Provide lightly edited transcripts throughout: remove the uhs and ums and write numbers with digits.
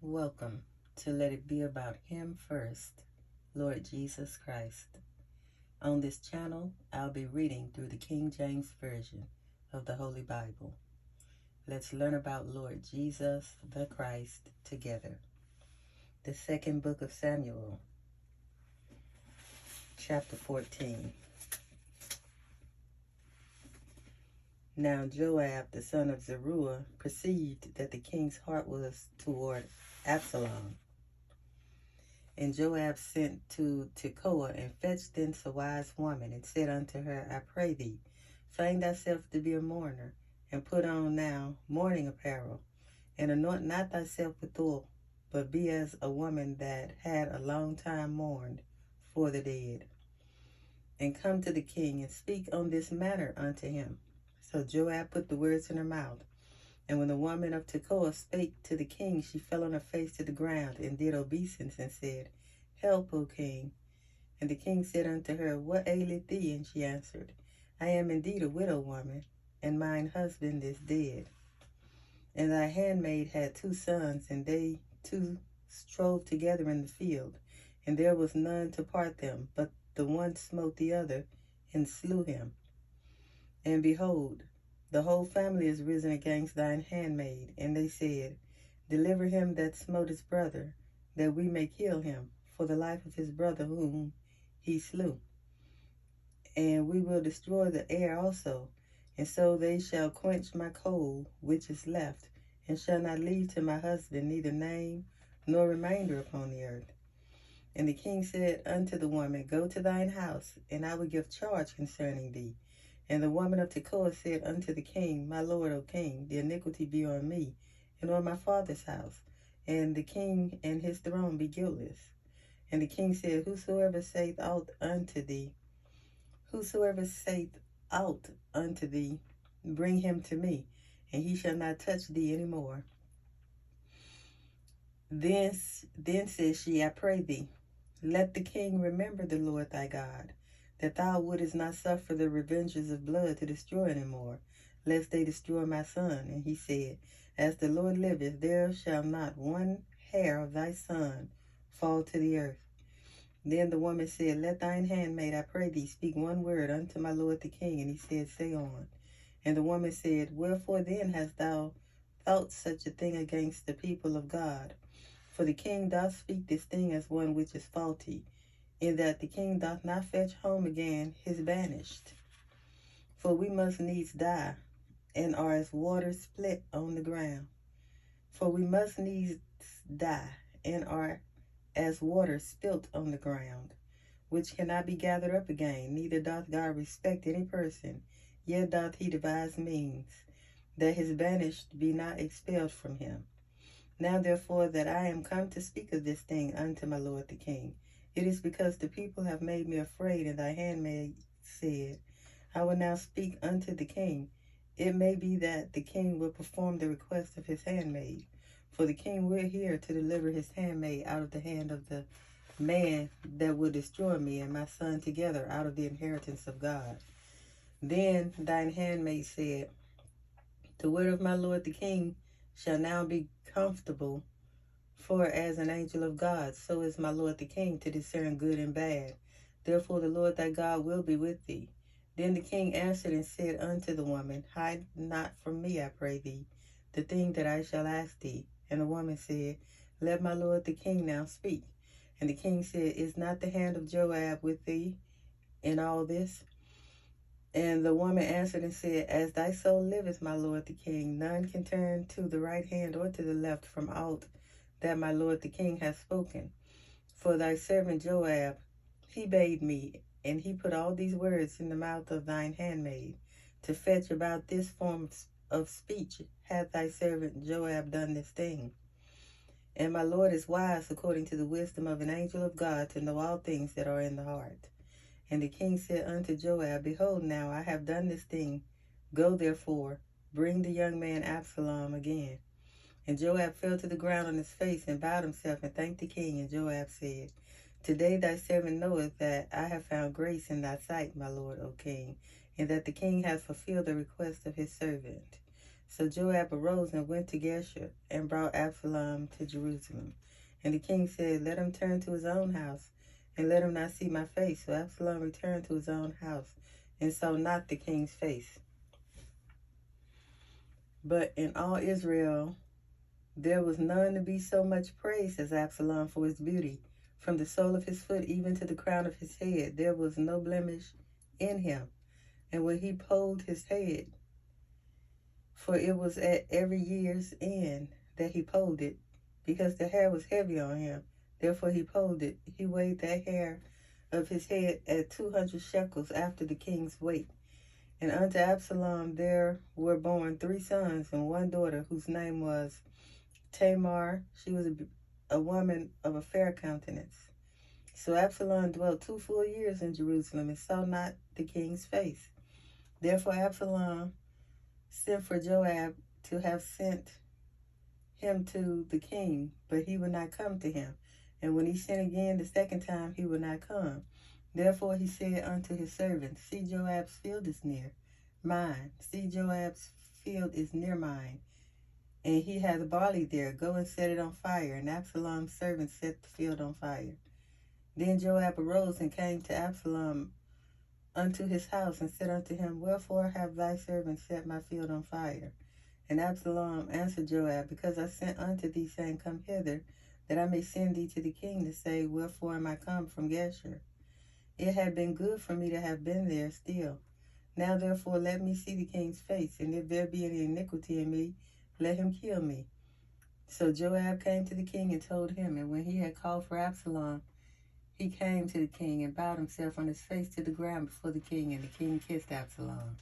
Welcome to Let It Be About Him First, Lord Jesus Christ. On this channel, I'll be reading through the King James Version of the Holy Bible. Let's learn about Lord Jesus the Christ together. The second book of Samuel, chapter 14. Now Joab, the son of Zeruiah, perceived that the king's heart was toward Absalom. And Joab sent to Tekoa, and fetched thence a wise woman, and said unto her, I pray thee, feign thyself to be a mourner, and put on now mourning apparel, and anoint not thyself with oil, but be as a woman that had a long time mourned for the dead. And come to the king, and speak on this matter unto him. So Joab put the words in her mouth. And when the woman of Tekoa spake to the king, she fell on her face to the ground, and did obeisance, and said, Help, O king. And the king said unto her, What aileth thee? And she answered, I am indeed a widow woman, and mine husband is dead. And thy handmaid had 2 sons, and they 2 strove together in the field, and there was none to part them, but the one smote the other, and slew him. And behold, the whole family is risen against thine handmaid. And they said, Deliver him that smote his brother, that we may kill him for the life of his brother whom he slew. And we will destroy the heir also, and so they shall quench my coal which is left, and shall not leave to my husband neither name nor remainder upon the earth. And the king said unto the woman, Go to thine house, and I will give charge concerning thee. And the woman of Tekoa said unto the king, My lord, O king, the iniquity be on me, and on my father's house, and the king and his throne be guiltless. And the king said, Whosoever saith aught unto thee, bring him to me, and he shall not touch thee any more. Then said she, I pray thee, let the king remember the Lord thy God, that thou wouldest not suffer the revengers of blood to destroy any more, lest they destroy my son. And he said, As the Lord liveth, there shall not one hair of thy son fall to the earth. Then the woman said, Let thine handmaid, I pray thee, speak one word unto my lord the king. And he said, Say on. And the woman said, Wherefore then hast thou thought such a thing against the people of God? For the king doth speak this thing as one which is faulty, in that the king doth not fetch home again his banished. For we must needs die, and are as water split on the ground. For we must needs die, and are as water spilt on the ground, which cannot be gathered up again. Neither doth God respect any person, yet doth he devise means, that his banished be not expelled from him. Now therefore that I am come to speak of this thing unto my lord the king, it is because the people have made me afraid. And thy handmaid said, I will now speak unto the king. It may be that the king will perform the request of his handmaid. For the king will hear to deliver his handmaid out of the hand of the man that will destroy me and my son together out of the inheritance of God. Then thine handmaid said, The word of my lord the king shall now be comfortable, for as an angel of God, so is my lord the king to discern good and bad. Therefore the Lord thy God will be with thee. Then the king answered and said unto the woman, Hide not from me, I pray thee, the thing that I shall ask thee. And the woman said, Let my lord the king now speak. And the king said, Is not the hand of Joab with thee in all this? And the woman answered and said, As thy soul liveth, my lord the king, none can turn to the right hand or to the left from aught that my lord the king hath spoken. For thy servant Joab, he bade me, and he put all these words in the mouth of thine handmaid, to fetch about this form of speech hath thy servant Joab done this thing. And my lord is wise according to the wisdom of an angel of God to know all things that are in the heart. And the king said unto Joab, Behold, now I have done this thing. Go therefore, bring the young man Absalom again. And Joab fell to the ground on his face and bowed himself and thanked the king. And Joab said, Today thy servant knoweth that I have found grace in thy sight, my lord, O king, and that the king hath fulfilled the request of his servant. So Joab arose and went to Geshur and brought Absalom to Jerusalem. And the king said, Let him turn to his own house, and let him not see my face. So Absalom returned to his own house, and saw not the king's face. But in all Israel there was none to be so much praised as Absalom for his beauty. From the sole of his foot even to the crown of his head, there was no blemish in him. And when he polled his head, for it was at every year's end that he polled it, because the hair was heavy on him, therefore he polled it. He weighed that hair of his head at 200 shekels after the king's weight. And unto Absalom there were born 3 sons and 1 daughter, whose name was Tamar. She was a woman of a fair countenance. So Absalom dwelt 2 full years in Jerusalem, and saw not the king's face. Therefore Absalom sent for Joab to have sent him to the king, but he would not come to him. And when he sent again the second time, he would not come. Therefore he said unto his servants, See, Joab's field is near mine. See, Joab's field is near mine, and he hath barley there. Go and set it on fire. And Absalom's servants set the field on fire. Then Joab arose and came to Absalom unto his house, and said unto him, Wherefore have thy servants set my field on fire? And Absalom answered Joab, Because I sent unto thee, saying, Come hither, that I may send thee to the king, to say, Wherefore am I come from Geshur? It had been good for me to have been there still. Now therefore let me see the king's face, and if there be any iniquity in me, let him kill me. So Joab came to the king and told him, and when he had called for Absalom, he came to the king and bowed himself on his face to the ground before the king, and the king kissed Absalom.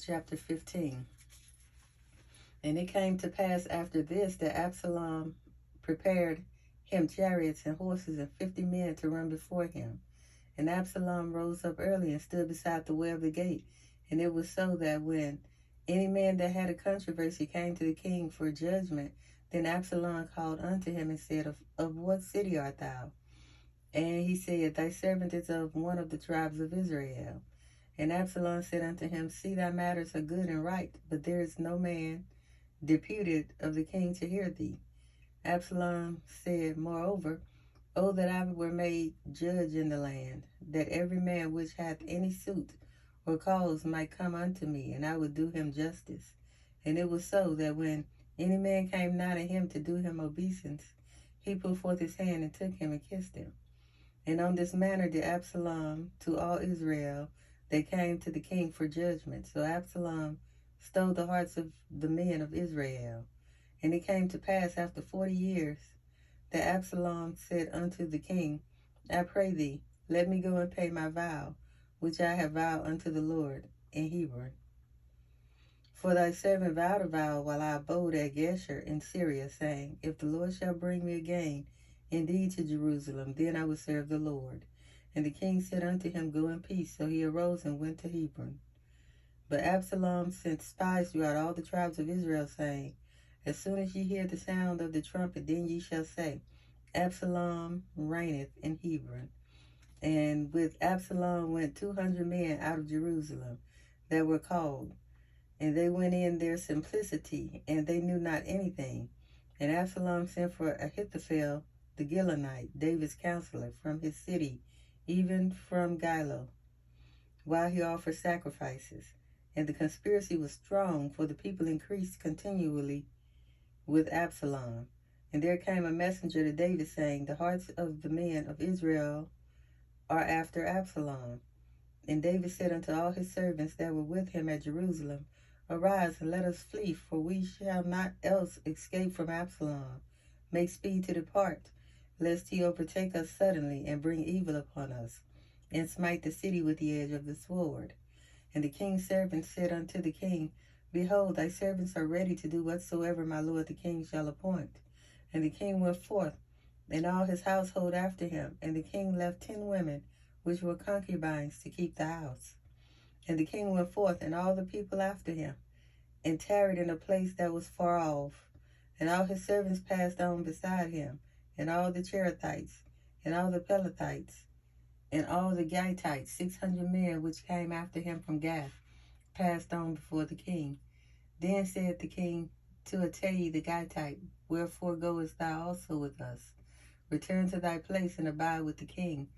Chapter 15. And it came to pass after this that Absalom prepared him chariots and horses and 50 men to run before him. And Absalom rose up early and stood beside the way of the gate. And it was so that when any man that had a controversy came to the king for judgment, then Absalom called unto him and said, Of what city art thou? And he said, Thy servant is of one of the tribes of Israel. And Absalom said unto him, See, thy matters are good and right, but there is no man deputed of the king to hear thee. Absalom said, Moreover, O that I were made judge in the land, that every man which hath any suit or cause might come unto me, and I would do him justice. And it was so that when any man came nigh to him to do him obeisance, he put forth his hand and took him and kissed him. And on this manner did Absalom to all Israel that came to the king for judgment. So Absalom stole the hearts of the men of Israel. And it came to pass after 40 years that Absalom said unto the king, I pray thee, let me go and pay my vow, which I have vowed unto the Lord in Hebron. For thy servant vowed a vow while I abode at Geshur in Syria, saying, If the Lord shall bring me again indeed to Jerusalem, then I will serve the Lord. And the king said unto him, Go in peace. So he arose and went to Hebron. But Absalom sent spies throughout all the tribes of Israel, saying, As soon as ye hear the sound of the trumpet, then ye shall say, Absalom reigneth in Hebron. And with Absalom went 200 men out of Jerusalem that were called, and they went in their simplicity, and they knew not anything. And Absalom sent for Ahithophel the Gilonite, David's counselor, from his city, even from Gilo, while he offered sacrifices. And the conspiracy was strong, for the people increased continually with Absalom. And there came a messenger to David, saying, The hearts of the men of Israel are after Absalom. And David said unto all his servants that were with him at Jerusalem, Arise, and let us flee, for we shall not else escape from Absalom. Make speed to depart, lest he overtake us suddenly, and bring evil upon us, and smite the city with the edge of the sword. And the king's servants said unto the king, Behold, thy servants are ready to do whatsoever my lord the king shall appoint. And the king went forth, and all his household after him. And the king left 10 women, which were concubines, to keep the house. And the king went forth, and all the people after him, and tarried in a place that was far off. And all his servants passed on beside him, and all the Cherethites, and all the Pelethites, and all the Gittites, 600 men which came after him from Gath, passed on before the king. Then said the king to Ittai the Gittite, Wherefore goest thou also with us? Return to thy place and abide with the king,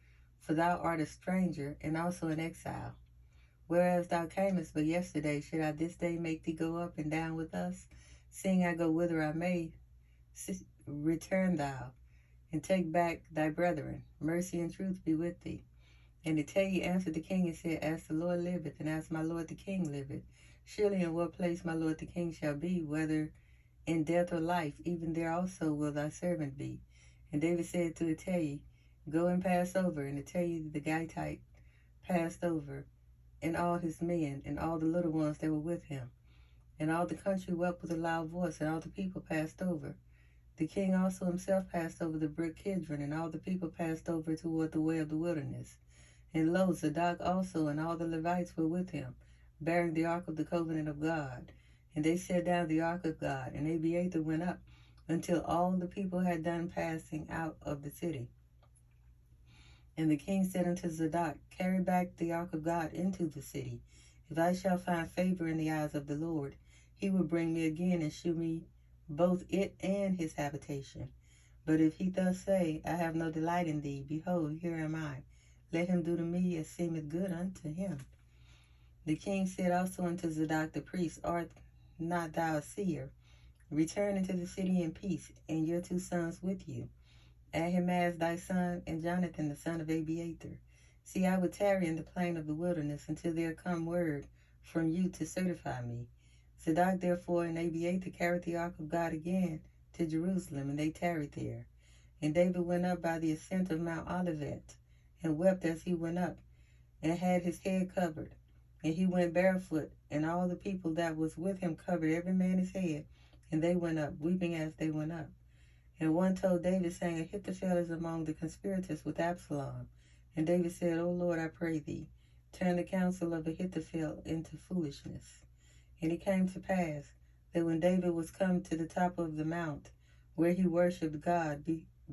for thou art a stranger and also an exile. Whereas thou camest but yesterday, should I this day make thee go up and down with us? Seeing I go whither I may, return thou, and take back thy brethren. Mercy and truth be with thee. And Ittai answered the king and said, As the Lord liveth, and as my lord the king liveth, surely in what place my lord the king shall be, whether in death or life, even there also will thy servant be. And David said to Ittai, Go and pass over. And Ittai the Gittite passed over, and all his men, and all the little ones that were with him. And all the country wept with a loud voice, and all the people passed over. The king also himself passed over the brook Kidron, and all the people passed over toward the way of the wilderness. And lo, Zadok also and all the Levites were with him, bearing the ark of the covenant of God. And they set down the ark of God, and Abiathar went up, until all the people had done passing out of the city. And the king said unto Zadok, Carry back the ark of God into the city. If I shall find favor in the eyes of the Lord, he will bring me again and shew me both it and his habitation. But if he thus say, I have no delight in thee, behold, here am I. Let him do to me as seemeth good unto him. The king said also unto Zadok the priest, Art not thou a seer? Return into the city in peace, and your 2 sons with you, Ahimaaz thy son, and Jonathan the son of Abiathar. See, I would tarry in the plain of the wilderness until there come word from you to certify me. Zadok therefore and Abiathar carried the ark of God again to Jerusalem, and they tarried there. And David went up by the ascent of Mount Olivet, and wept as he went up, and had his head covered. And he went barefoot, and all the people that was with him covered every man his head, and they went up, weeping as they went up. And one told David, saying, Ahithophel is among the conspirators with Absalom. And David said, O Lord, I pray thee, turn the counsel of Ahithophel into foolishness. And it came to pass that when David was come to the top of the mount, where he worshipped God,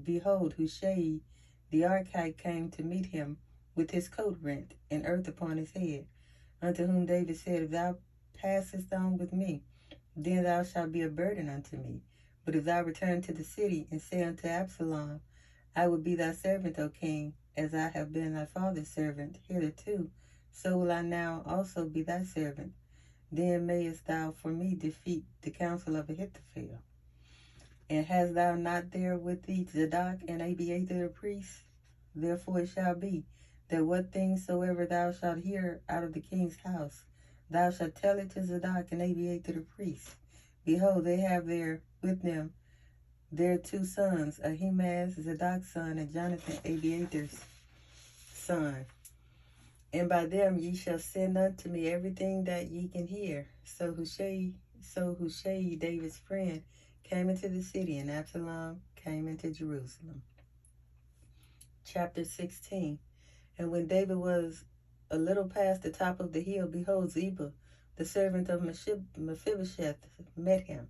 behold, Hushai the Archite came to meet him with his coat rent, and earth upon his head. Unto whom David said, If thou passest on with me, then thou shalt be a burden unto me. But if thou return to the city, and say unto Absalom, I will be thy servant, O king, as I have been thy father's servant hitherto, so will I now also be thy servant. Then mayest thou for me defeat the counsel of Ahithophel. And hast thou not there with thee Zadok and Abiathar the priests? Therefore it shall be, that what things soever thou shalt hear out of the king's house, thou shalt tell it to Zadok and Abiathar the priests. Behold, they have there with them their 2 sons, Ahimaaz, Zadok's son, and Jonathan, Abiathar's son. And by them ye shall send unto me everything that ye can hear. So Hushai, David's friend, came into the city, and Absalom came into Jerusalem. Chapter 16. And when David was a little past the top of the hill, behold, Ziba, the servant of Mephibosheth, met him,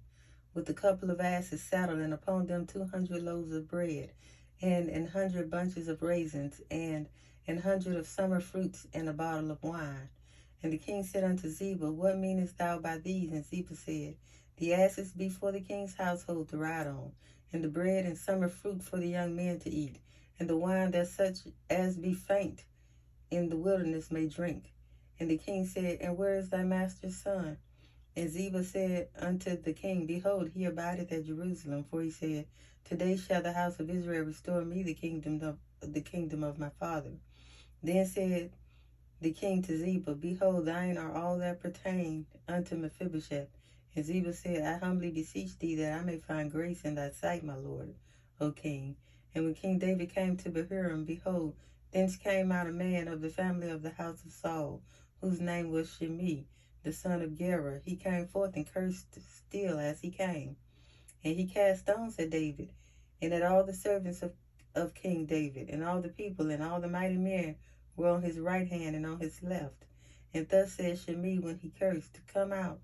with a couple of asses saddled, and upon them 200 loaves of bread, and 100 bunches of raisins, and 100 of summer fruits, and a bottle of wine. And the king said unto Ziba, What meanest thou by these? And Ziba said, The asses be for the king's household to ride on, and the bread and summer fruit for the young men to eat, and the wine that such as be faint in the wilderness may drink. And the king said, And where is thy master's son? And Ziba said unto the king, Behold, he abideth at Jerusalem. For he said, Today shall the house of Israel restore me the kingdom of my father. Then said the king to Ziba, Behold, thine are all that pertain unto Mephibosheth. And Ziba said, I humbly beseech thee that I may find grace in thy sight, my lord, O king. And when King David came to Bahurim, behold, thence came out a man of the family of the house of Saul, whose name was Shimei, the son of Gera. He came forth and cursed still as he came. And he cast stones at David, and at all the servants of King David, and all the people, and all the mighty men were on his right hand and on his left. And thus said Shimei when he cursed, Come out,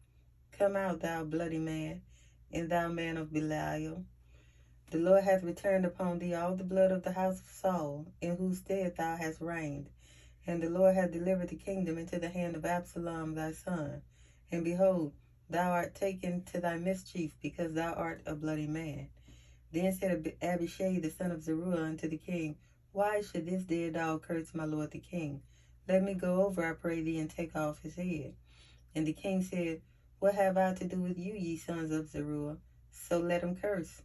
thou bloody man, and thou man of Belial. The Lord hath returned upon thee all the blood of the house of Saul, in whose stead thou hast reigned. And the Lord hath delivered the kingdom into the hand of Absalom thy son. And behold, thou art taken to thy mischief, because thou art a bloody man. Then said Abishai the son of Zeruiah unto the king, Why should this dead dog curse my lord the king? Let me go over, I pray thee, and take off his head. And the king said, What have I to do with you, ye sons of Zeruiah? So let him curse,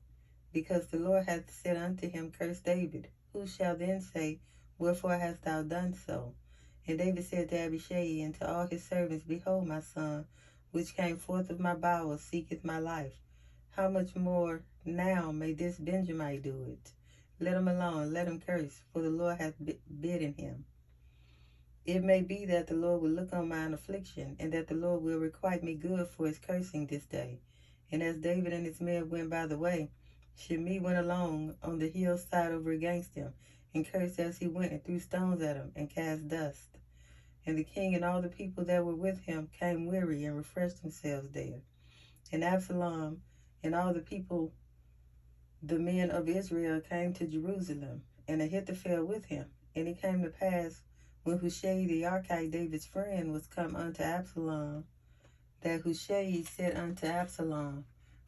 because the Lord hath said unto him, Curse David. Who shall then say, Wherefore hast thou done so? And David said to Abishai and to all his servants, Behold, my son, which came forth of my bowels, seeketh my life. How much more now may this Benjamite do it? Let him alone, let him curse, for the Lord hath bidden him. It may be that the Lord will look on mine affliction, and that the Lord will requite me good for his cursing this day. And as David and his men went by the way, Shimei went along on the hillside over against him, and cursed as he went, and threw stones at him, and cast dust. And the king and all the people that were with him came weary, and refreshed themselves there. And Absalom and all the people, the men of Israel, came to Jerusalem, and Ahithophel with him. And it came to pass, when Hushai the Archite, David's friend, was come unto Absalom, that Hushai said unto Absalom,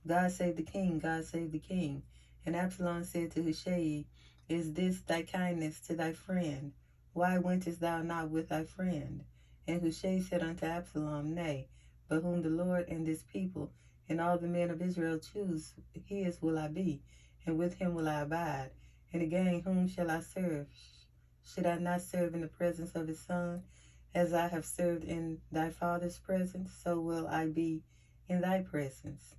God save the king, God save the king. And Absalom said to Hushai, Is this thy kindness to thy friend? Why wentest thou not with thy friend? And Hushai said unto Absalom, Nay, but whom the Lord and this people and all the men of Israel choose, his will I be, and with him will I abide. And again, whom shall I serve? Should I not serve in the presence of his son? As I have served in thy father's presence, so will I be in thy presence.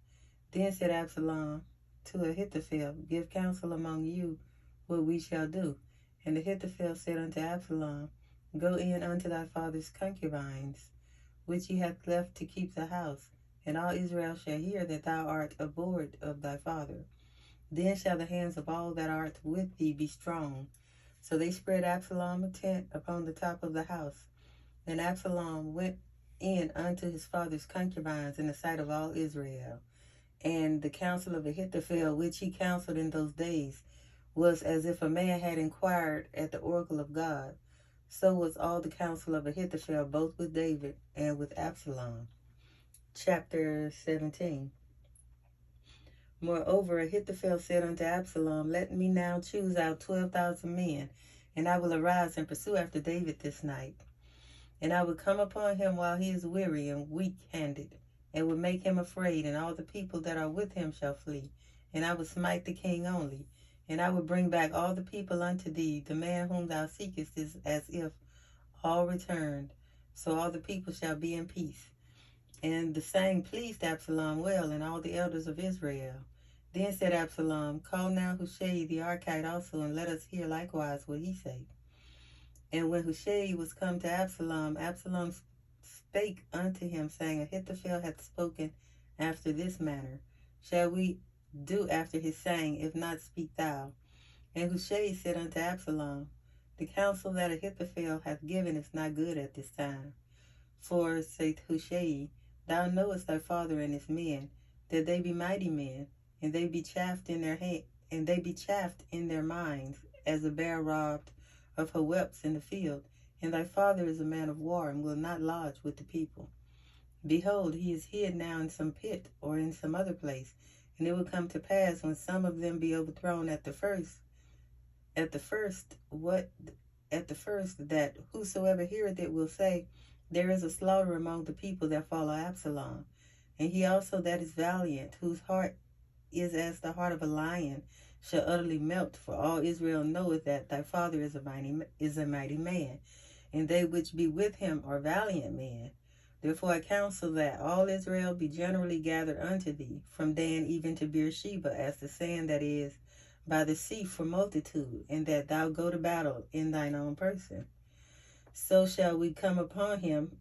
Then said Absalom to Ahithophel, Give counsel among you what we shall do. And Ahithophel said unto Absalom, Go in unto thy father's concubines, which he hath left to keep the house, and all Israel shall hear that thou art abhorred of thy father. Then shall the hands of all that art with thee be strong. So they spread Absalom a tent upon the top of the house. And Absalom went in unto his father's concubines in the sight of all Israel. And the counsel of Ahithophel, which he counseled in those days, was as if a man had inquired at the oracle of God. So was all the counsel of Ahithophel, both with David and with Absalom. Chapter 17. Moreover, Ahithophel said unto Absalom, Let me now choose out 12,000 men, and I will arise and pursue after David this night. And I will come upon him while he is weary and weak-handed, and will make him afraid, and all the people that are with him shall flee. And I will smite the king only, and I will bring back all the people unto thee. The man whom thou seekest is as if all returned, so all the people shall be in peace. And the saying pleased Absalom well, and all the elders of Israel. Then said Absalom, Call now Hushai the Archite also, and let us hear likewise what he saith. And when Hushai was come to Absalom, Absalom spake unto him, saying, Ahithophel hath spoken after this manner. Shall we do after his saying? If not, speak thou. And Hushai said unto Absalom, The counsel that Ahithophel hath given is not good at this time. For, saith Hushai, Thou knowest thy father and his men, that they be mighty men, and they be chafed in their minds, as a bear robbed of her whelps in the field. And thy father is a man of war, and will not lodge with the people. Behold, he is hid now in some pit, or in some other place. And it will come to pass, when some of them be overthrown at the first, that whosoever heareth it will say, There is a slaughter among the people that follow Absalom. And he also that is valiant, whose heart is as the heart of a lion, shall utterly melt. For all Israel knoweth that thy father is a mighty man, and they which be with him are valiant men. Therefore I counsel that all Israel be generally gathered unto thee, from Dan even to Beersheba, as the sand that is by the sea for multitude, and that thou go to battle in thine own person. So shall we come upon him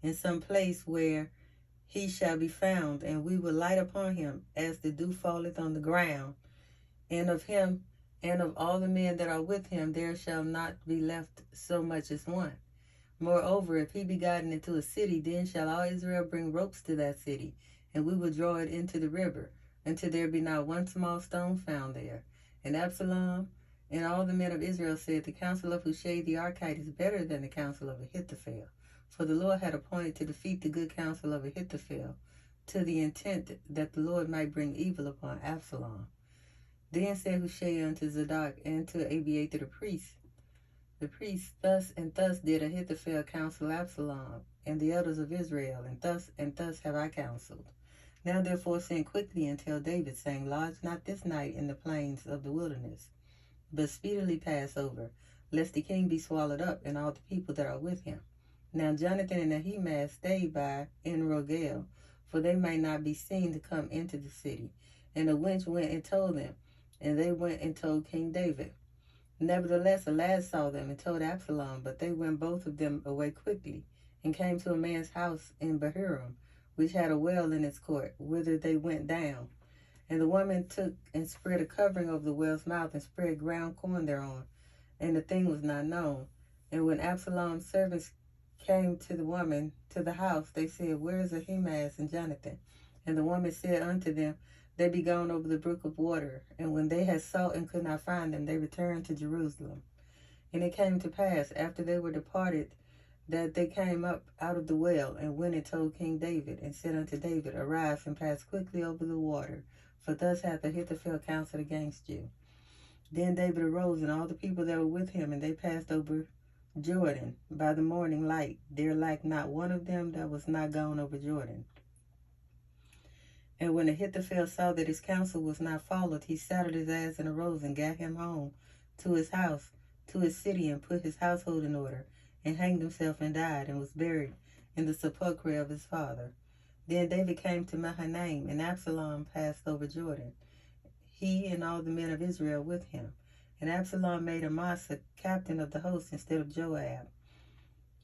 in some place where he shall be found, and we will light upon him as the dew falleth on the ground. And of him and of all the men that are with him there shall not be left so much as one. Moreover, if he be gotten into a city, then shall all Israel bring ropes to that city, and we will draw it into the river, until there be not one small stone found there. And Absalom and all the men of Israel said, The counsel of Hushai the Archite is better than the counsel of Ahithophel. For the Lord had appointed to defeat the good counsel of Ahithophel, to the intent that the Lord might bring evil upon Absalom. Then said Hushai unto Zadok and to Abiathar the priest, thus and thus did Ahithophel counsel Absalom and the elders of Israel, and thus have I counseled. Now therefore send quickly and tell David, saying, Lodge not this night in the plains of the wilderness, but speedily pass over, lest the king be swallowed up, and all the people that are with him. Now Jonathan and Ahimaaz stayed by En Rogel, for they might not be seen to come into the city. And the wench went and told them, and they went and told King David. Nevertheless, a lad saw them and told Absalom, but they went both of them away quickly, and came to a man's house in Bahurim, which had a well in its court, whither they went down. And the woman took and spread a covering over the well's mouth, and spread ground corn thereon, and the thing was not known. And when Absalom's servants came to the woman to the house, they said, Where is Ahimaaz and Jonathan? And the woman said unto them, They be gone over the brook of water. And when they had sought and could not find them, they returned to Jerusalem. And it came to pass, after they were departed, that they came up out of the well, and went and told King David, and said unto David, Arise and pass quickly over the water, for thus hath Ahithophel counseled against you. Then David arose, and all the people that were with him, and they passed over Jordan by the morning light. There lacked not one of them that was not gone over Jordan. And when Ahithophel saw that his counsel was not followed, he saddled his ass and arose and gat him home to his house, to his city, and put his household in order, and hanged himself and died, and was buried in the sepulchre of his father. Then David came to Mahanaim, and Absalom passed over Jordan, he and all the men of Israel with him. And Absalom made Amasa captain of the host instead of Joab,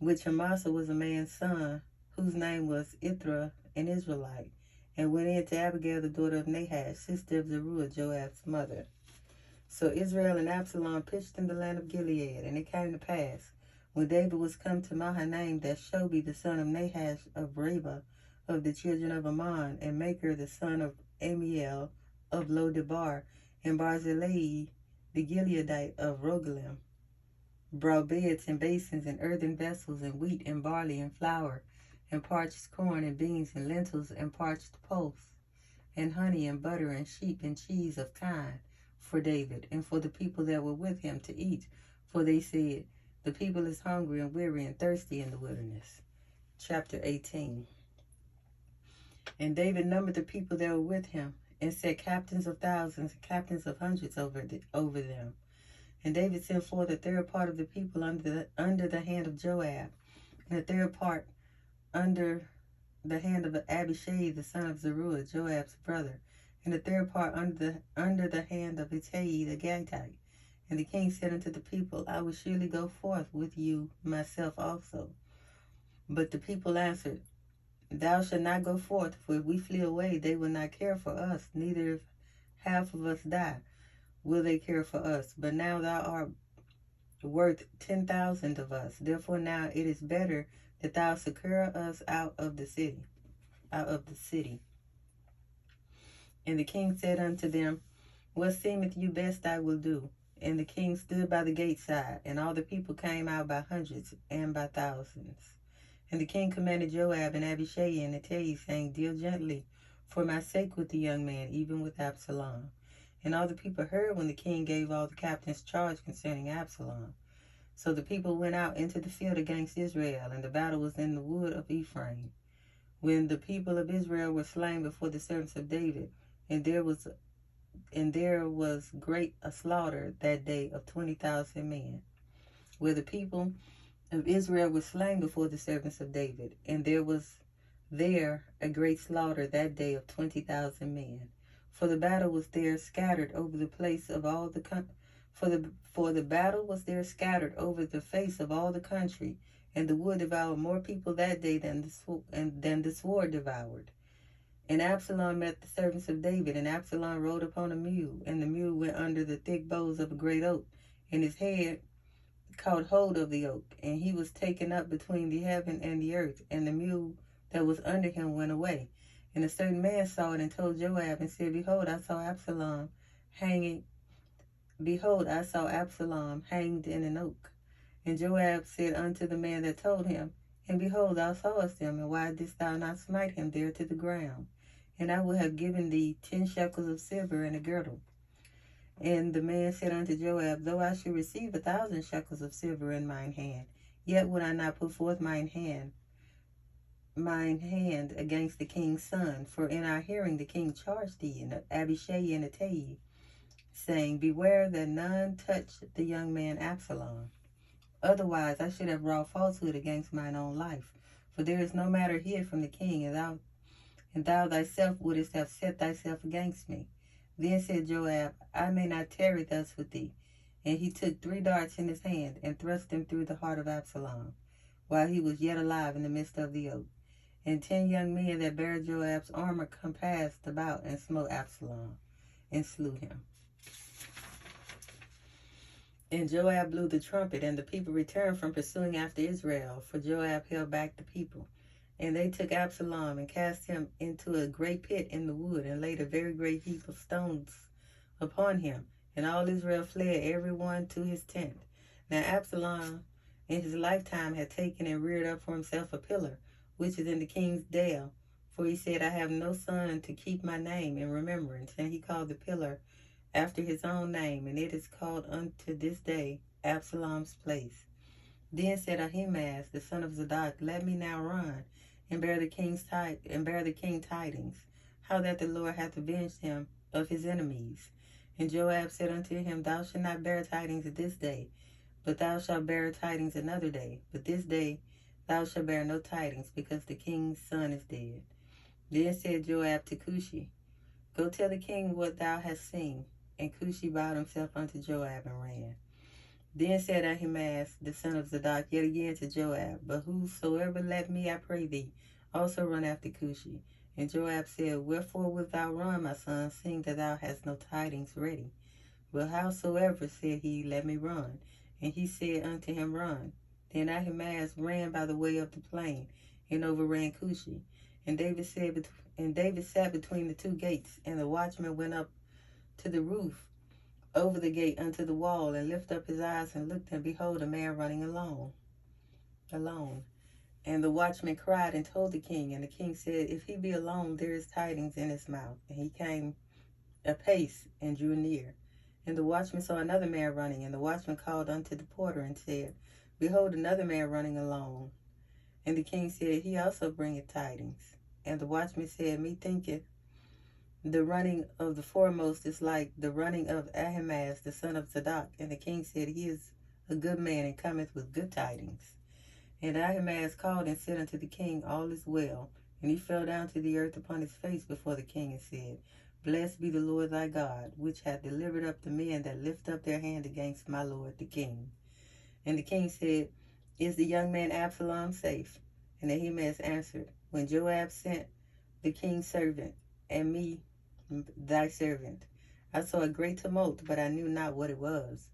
which Amasa was a man's son, whose name was Ithra, an Israelite, and went in to Abigail, the daughter of Nahash, sister of Zeruiah, Joab's mother. So Israel and Absalom pitched in the land of Gilead. And it came to pass, when David was come to Mahanaim, that Shobi the son of Nahash of Reba, of the children of Ammon, and Maker the son of Amiel of Lo-debar, and Barzillai the Gileadite of Rogelim, brought beds and basins and earthen vessels, and wheat and barley and flour, and parched corn and beans and lentils and parched pulse, and honey and butter and sheep and cheese of kine for David, and for the people that were with him to eat. For they said, The people is hungry and weary and thirsty in the wilderness. Chapter 18. And David numbered the people that were with him, and set captains of thousands and captains of hundreds over them. And David sent forth a third part of the people under the hand of Joab, and a third part under the hand of Abishai the son of Zeruiah, Joab's brother, and a third part under the hand of Ittai the Gittite. And the king said unto the people, I will surely go forth with you myself also. But the people answered, Thou shalt not go forth, for if we flee away, they will not care for us, neither if half of us die will they care for us. But now thou art worth 10,000 of us. Therefore now it is better that thou succor us out of the city. And the king said unto them, What seemeth you best I will do. And the king stood by the gate side, and all the people came out by hundreds and by thousands. And the king commanded Joab and Abishai and Ittai, saying, Deal gently for my sake with the young man, even with Absalom. And all the people heard when the king gave all the captains charge concerning Absalom. So the people went out into the field against Israel, and the battle was in the wood of Ephraim. When the people of Israel were slain before the servants of David, and there was great a slaughter that day of 20,000 men. Where the people of Israel were slain before the servants of David, and there was there a great slaughter that day of 20,000 men. For the battle was there scattered over the place of all the for the battle was there scattered over the face of all the country, and the wood devoured more people that day than the sword devoured. And Absalom met the servants of David, and Absalom rode upon a mule, and the mule went under the thick boughs of a great oak, and his head caught hold of the oak, and he was taken up between the heaven and the earth, and the mule that was under him went away. And a certain man saw it and told Joab, and said, Behold, I saw Absalom hanged in an oak. And Joab said unto the man that told him, And behold, thou sawest him, and why didst thou not smite him there to the ground? And I would have given thee 10 shekels of silver and a girdle. And the man said unto Joab, Though I should receive 1,000 shekels of silver in mine hand, yet would I not put forth mine hand against the king's son. For in our hearing the king charged thee, and Abishai and Ittai, saying, Beware that none touch the young man Absalom. Otherwise I should have wrought falsehood against mine own life. For there is no matter hid from the king, and thou thyself wouldest have set thyself against me. Then said Joab, I may not tarry thus with thee. And he took 3 darts in his hand, and thrust them through the heart of Absalom, while he was yet alive in the midst of the oak. And 10 young men that bare Joab's armor compassed about, and smote Absalom, and slew him. And Joab blew the trumpet, and the people returned from pursuing after Israel, for Joab held back the people. And they took Absalom, and cast him into a great pit in the wood, and laid a very great heap of stones upon him. And all Israel fled, every one to his tent. Now Absalom in his lifetime had taken and reared up for himself a pillar, which is in the king's dale. For he said, I have no son to keep my name in remembrance. And he called the pillar after his own name, and it is called unto this day Absalom's place. Then said Ahimaaz, the son of Zadok, Let me now run, and bear the king tidings, how that the Lord hath avenged him of his enemies. And Joab said unto him, Thou shalt not bear tidings this day, but thou shalt bear tidings another day. But this day thou shalt bear no tidings, because the king's son is dead. Then said Joab to Cushi, Go tell the king what thou hast seen. And Cushi bowed himself unto Joab and ran. Then said Ahimaaz, the son of Zadok, yet again to Joab, But whosoever let me, I pray thee, also run after Cushi. And Joab said, Wherefore wilt thou run, my son, seeing that thou hast no tidings ready? But howsoever, said he, let me run. And he said unto him, Run. Then Ahimaaz ran by the way of the plain, and overran Cushi. And David sat between the 2 gates, and the watchman went up to the roof over the gate unto the wall, and lifted up his eyes and looked, and behold, a man running alone. And the watchman cried and told the king, and the king said, If he be alone, there is tidings in his mouth. And he came apace and drew near. And the watchman saw another man running, and the watchman called unto the porter and said, Behold, another man running alone. And the king said, He also bringeth tidings. And the watchman said, Methinketh the running of the foremost is like the running of Ahimaaz, the son of Zadok. And the king said, He is a good man, and cometh with good tidings. And Ahimaaz called and said unto the king, All is well. And he fell down to the earth upon his face before the king, and said, Blessed be the Lord thy God, which hath delivered up the men that lift up their hand against my lord the king. And the king said, Is the young man Absalom safe? And Ahimaaz answered, When Joab sent the king's servant, and me thy servant, I saw a great tumult, but I knew not what it was.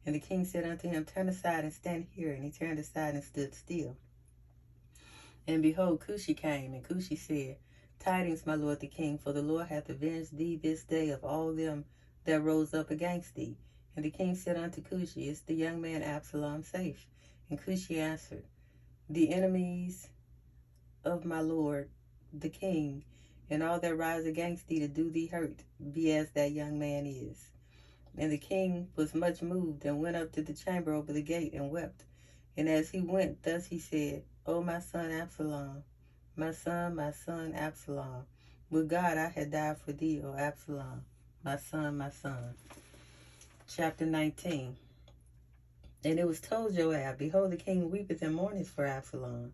And the king said unto him, Turn aside and stand here. And he turned aside and stood still. And behold, Cushi came, and Cushi said, Tidings, my lord the king, for the Lord hath avenged thee this day of all them that rose up against thee. And the king said unto Cushi, Is the young man Absalom safe? And Cushi answered, The enemies of my lord the king, and all that rise against thee to do thee hurt, be as that young man is. And the king was much moved, and went up to the chamber over the gate, and wept. And as he went, thus he said, O my son Absalom, my son Absalom, would God I had died for thee, O Absalom, my son, my son. Chapter 19. And it was told Joab, Behold, the king weepeth and mourneth for Absalom.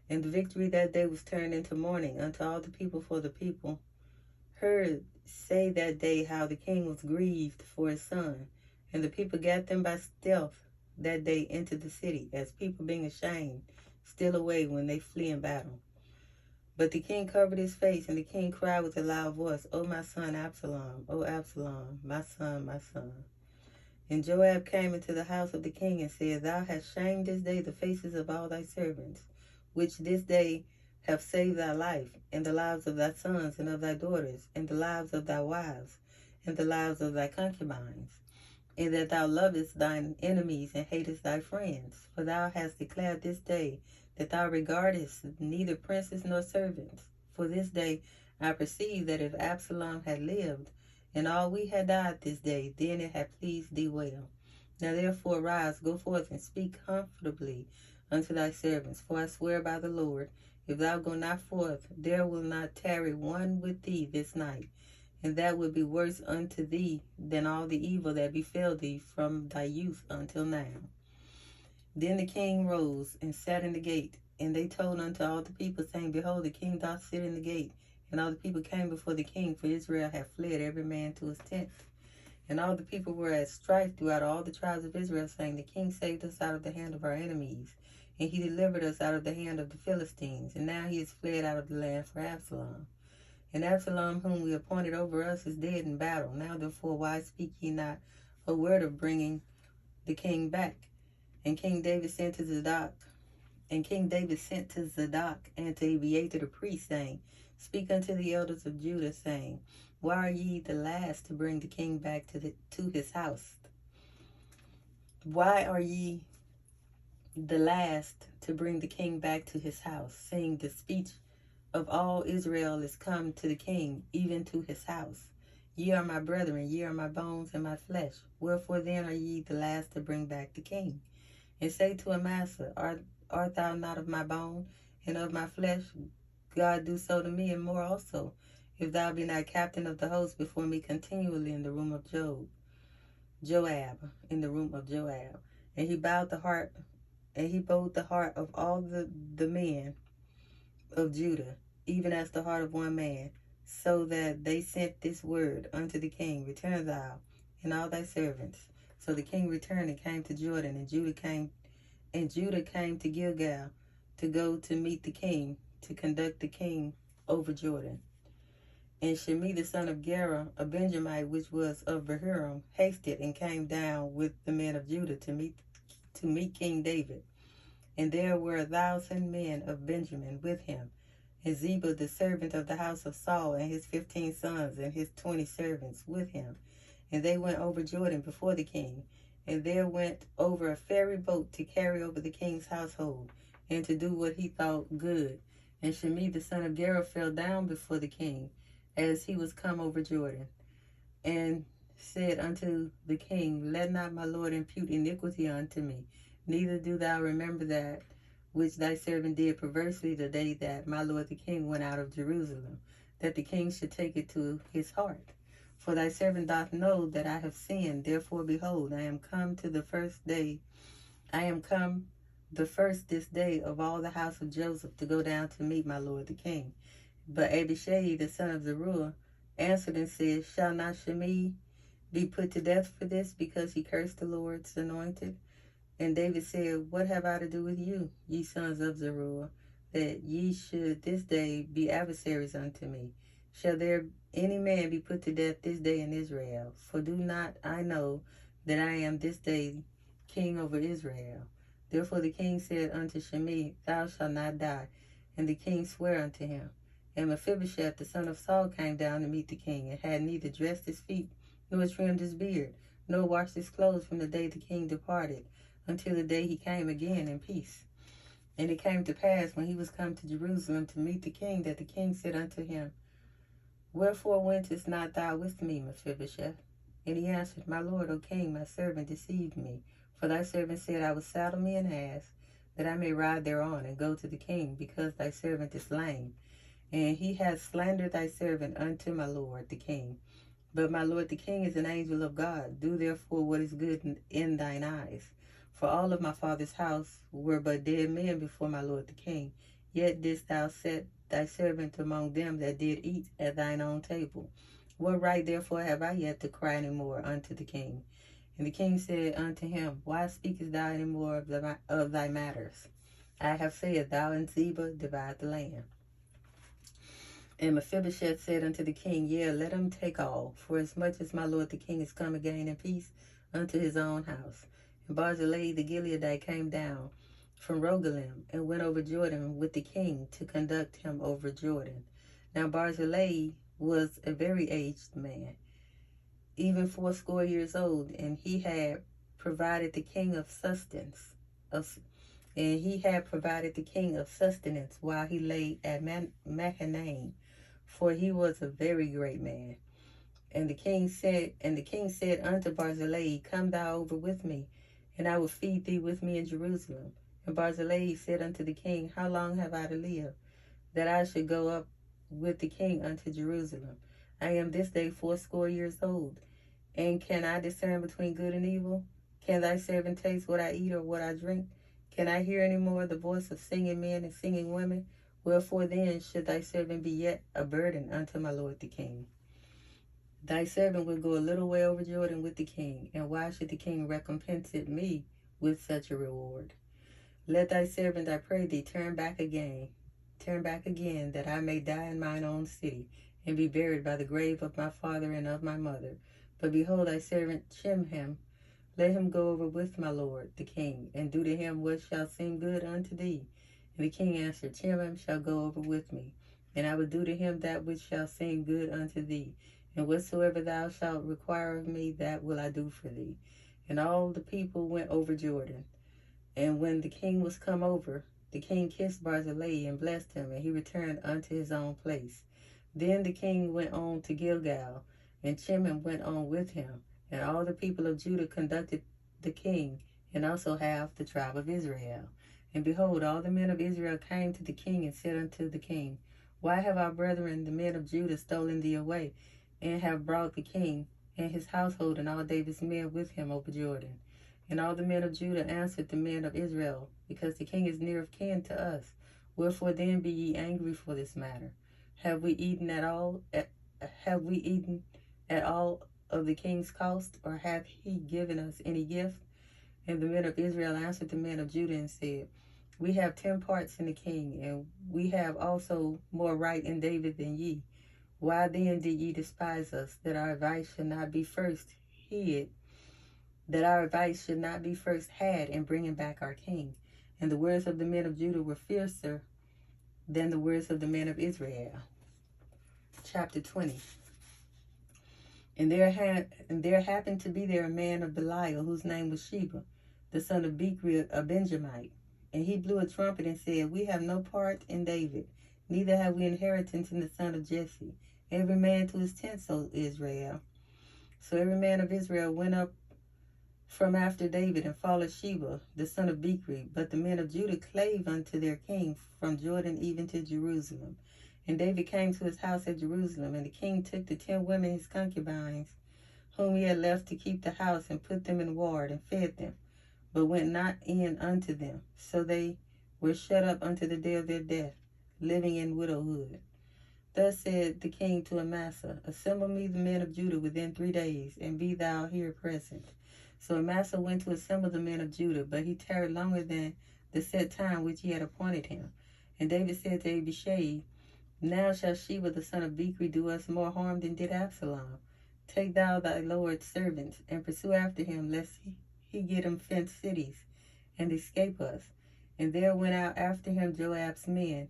And the victory that day was turned into mourning unto all the people, for the people heard say that day how the king was grieved for his son. And the people gat them by stealth that day into the city, as people being ashamed steal away when they flee in battle. But the king covered his face, and the king cried with a loud voice, O my son Absalom, O Absalom, my son, my son. And Joab came into the house of the king, and said, Thou hast shamed this day the faces of all thy servants, which this day have saved thy life, and the lives of thy sons and of thy daughters, and the lives of thy wives, and the lives of thy concubines, and that thou lovest thine enemies and hatest thy friends. For thou hast declared this day that thou regardest neither princes nor servants. For this day I perceive that if Absalom had lived, and all we had died this day, then it had pleased thee well. Now therefore arise, go forth, and speak comfortably unto thy servants. For I swear by the Lord, if thou go not forth, there will not tarry one with thee this night, and that would be worse unto thee than all the evil that befell thee from thy youth until now. Then the king rose and sat in the gate, and they told unto all the people, saying, Behold, the king doth sit in the gate. And all the people came before the king, for Israel had fled every man to his tent. And all the people were at strife throughout all the tribes of Israel, saying, The king saved us out of the hand of our enemies, and he delivered us out of the hand of the Philistines. And now he is fled out of the land for Absalom. And Absalom, whom we appointed over us, is dead in battle. Now therefore, why speak ye not a word of bringing the king back? And King David sent to Zadok, and to Abiathar the priest, saying, Speak unto the elders of Judah, saying, Why are ye the last to bring the king back to his house? Why are ye the last to bring the king back to his house, seeing the speech of all Israel is come to the king, even to his house? Ye are my brethren, ye are my bones and my flesh. Wherefore then are ye the last to bring back the king? And say to Amasa, Art thou not of my bone and of my flesh? God do so to me, and more also, if thou be not captain of the host before me continually in the room of Joab. And he bowed the heart of all the men of Judah, even as the heart of one man, so that they sent this word unto the king, Return thou and all thy servants. So the king returned and came to Jordan, and Judah came to Gilgal to go to meet the king, to conduct the king over Jordan. And Shimei the son of Gera, a Benjamite, which was of Bahurim, hasted and came down with the men of Judah to meet King David. And there were 1,000 men of Benjamin with him, and Ziba the servant of the house of Saul, and his 15 sons, and his 20 servants with him. And they went over Jordan before the king. And there went over a ferry boat to carry over the king's household, and to do what he thought good. And Shimei the son of Gera fell down before the king, as he was come over Jordan, and said unto the king, Let not my lord impute iniquity unto me, neither do thou remember that which thy servant did perversely the day that my lord the king went out of Jerusalem, that the king should take it to his heart. For thy servant doth know that I have sinned. Therefore, behold, I am come the first this day of all the house of Joseph to go down to meet my lord the king. But Abishai, the son of Zeruiah, answered and said, Shall not Shimei be put to death for this, because he cursed the Lord's anointed? And David said, What have I to do with you, ye sons of Zeruiah, that ye should this day be adversaries unto me? Shall there any man be put to death this day in Israel? For do not I know that I am this day king over Israel? Therefore the king said unto Shimei, Thou shalt not die. And the king sware unto him. And Mephibosheth, the son of Saul, came down to meet the king, and had neither dressed his feet, nor trimmed his beard, nor washed his clothes from the day the king departed, until the day he came again in peace. And it came to pass, when he was come to Jerusalem to meet the king, that the king said unto him, Wherefore wentest not thou with me, Mephibosheth? And he answered, My lord, O king, my servant deceived me. For thy servant said, I will saddle me an ass, that I may ride thereon, and go to the king, because thy servant is lame. And he hath slandered thy servant unto my lord the king. But my lord the king is an angel of God. Do therefore what is good in thine eyes. For all of my father's house were but dead men before my lord the king. Yet didst thou set thy servant among them that did eat at thine own table. What right therefore have I yet to cry any more unto the king? And the king said unto him, Why speakest thou any more of thy matters? I have said, Thou and Ziba divide the land. And Mephibosheth said unto the king, Yea, let him take all, for as much as my lord the king is come again in peace unto his own house. And Barzillai the Gileadite came down from Rogelim, and went over Jordan with the king to conduct him over Jordan. Now Barzillai was a very aged man, even 80 years old, and he had provided the king of substance, And he had provided the king of sustenance while he lay at Mahanaim, for he was a very great man. And the king said unto Barzillai, Come thou over with me, and I will feed thee with me in Jerusalem. And Barzillai said unto the king, How long have I to live, that I should go up with the king unto Jerusalem? I am this day 80 years old, and can I discern between good and evil? Can thy servant taste what I eat or what I drink? Can I hear any more the voice of singing men and singing women? Wherefore then should thy servant be yet a burden unto my lord the king? Thy servant will go a little way over Jordan with the king, and why should the king recompense me with such a reward? Let thy servant, I pray thee, turn back again, that I may die in mine own city, and be buried by the grave of my father and of my mother. But behold, thy servant Chimham, let him go over with my lord the king, and do to him what shall seem good unto thee. And the king answered, Chimham shall go over with me, and I will do to him that which shall seem good unto thee. And whatsoever thou shalt require of me, that will I do for thee. And all the people went over Jordan. And when the king was come over, the king kissed Barzillai and blessed him, and he returned unto his own place. Then the king went on to Gilgal, and Chimham went on with him. And all the people of Judah conducted the king, and also half the tribe of Israel. And behold, all the men of Israel came to the king and said unto the king, Why have our brethren, the men of Judah, stolen thee away, and have brought the king and his household and all David's men with him over Jordan? And all the men of Judah answered the men of Israel, Because the king is near of kin to us. Wherefore then be ye angry for this matter? Have we eaten at all of the king's cost, or hath he given us any gift? And the men of Israel answered the men of Judah and said, We have 10 parts in the king, and we have also more right in David than ye. Why then did ye despise us, that our advice should not be first had in bringing back our king? And the words of the men of Judah were fiercer than the words of the men of Israel. Chapter 20. And there happened to be there a man of Belial, whose name was Sheba, the son of Bichri, a Benjamite. And he blew a trumpet and said, We have no part in David, neither have we inheritance in the son of Jesse. Every man to his tent, O Israel. So every man of Israel went up from after David and followed Sheba, the son of Bichri. But the men of Judah clave unto their king from Jordan even to Jerusalem. And David came to his house at Jerusalem, and the king took the 10 women his concubines, whom he had left to keep the house, and put them in ward, and fed them, but went not in unto them. So they were shut up unto the day of their death, living in widowhood. Thus said the king to Amasa, Assemble me the men of Judah within 3 days, and be thou here present. So Amasa went to assemble the men of Judah, but he tarried longer than the set time which he had appointed him. And David said to Abishai, Now shall Sheba the son of Bichri do us more harm than did Absalom. Take thou thy Lord's servants, and pursue after him, lest he get him fenced cities, and escape us. And there went out after him Joab's men,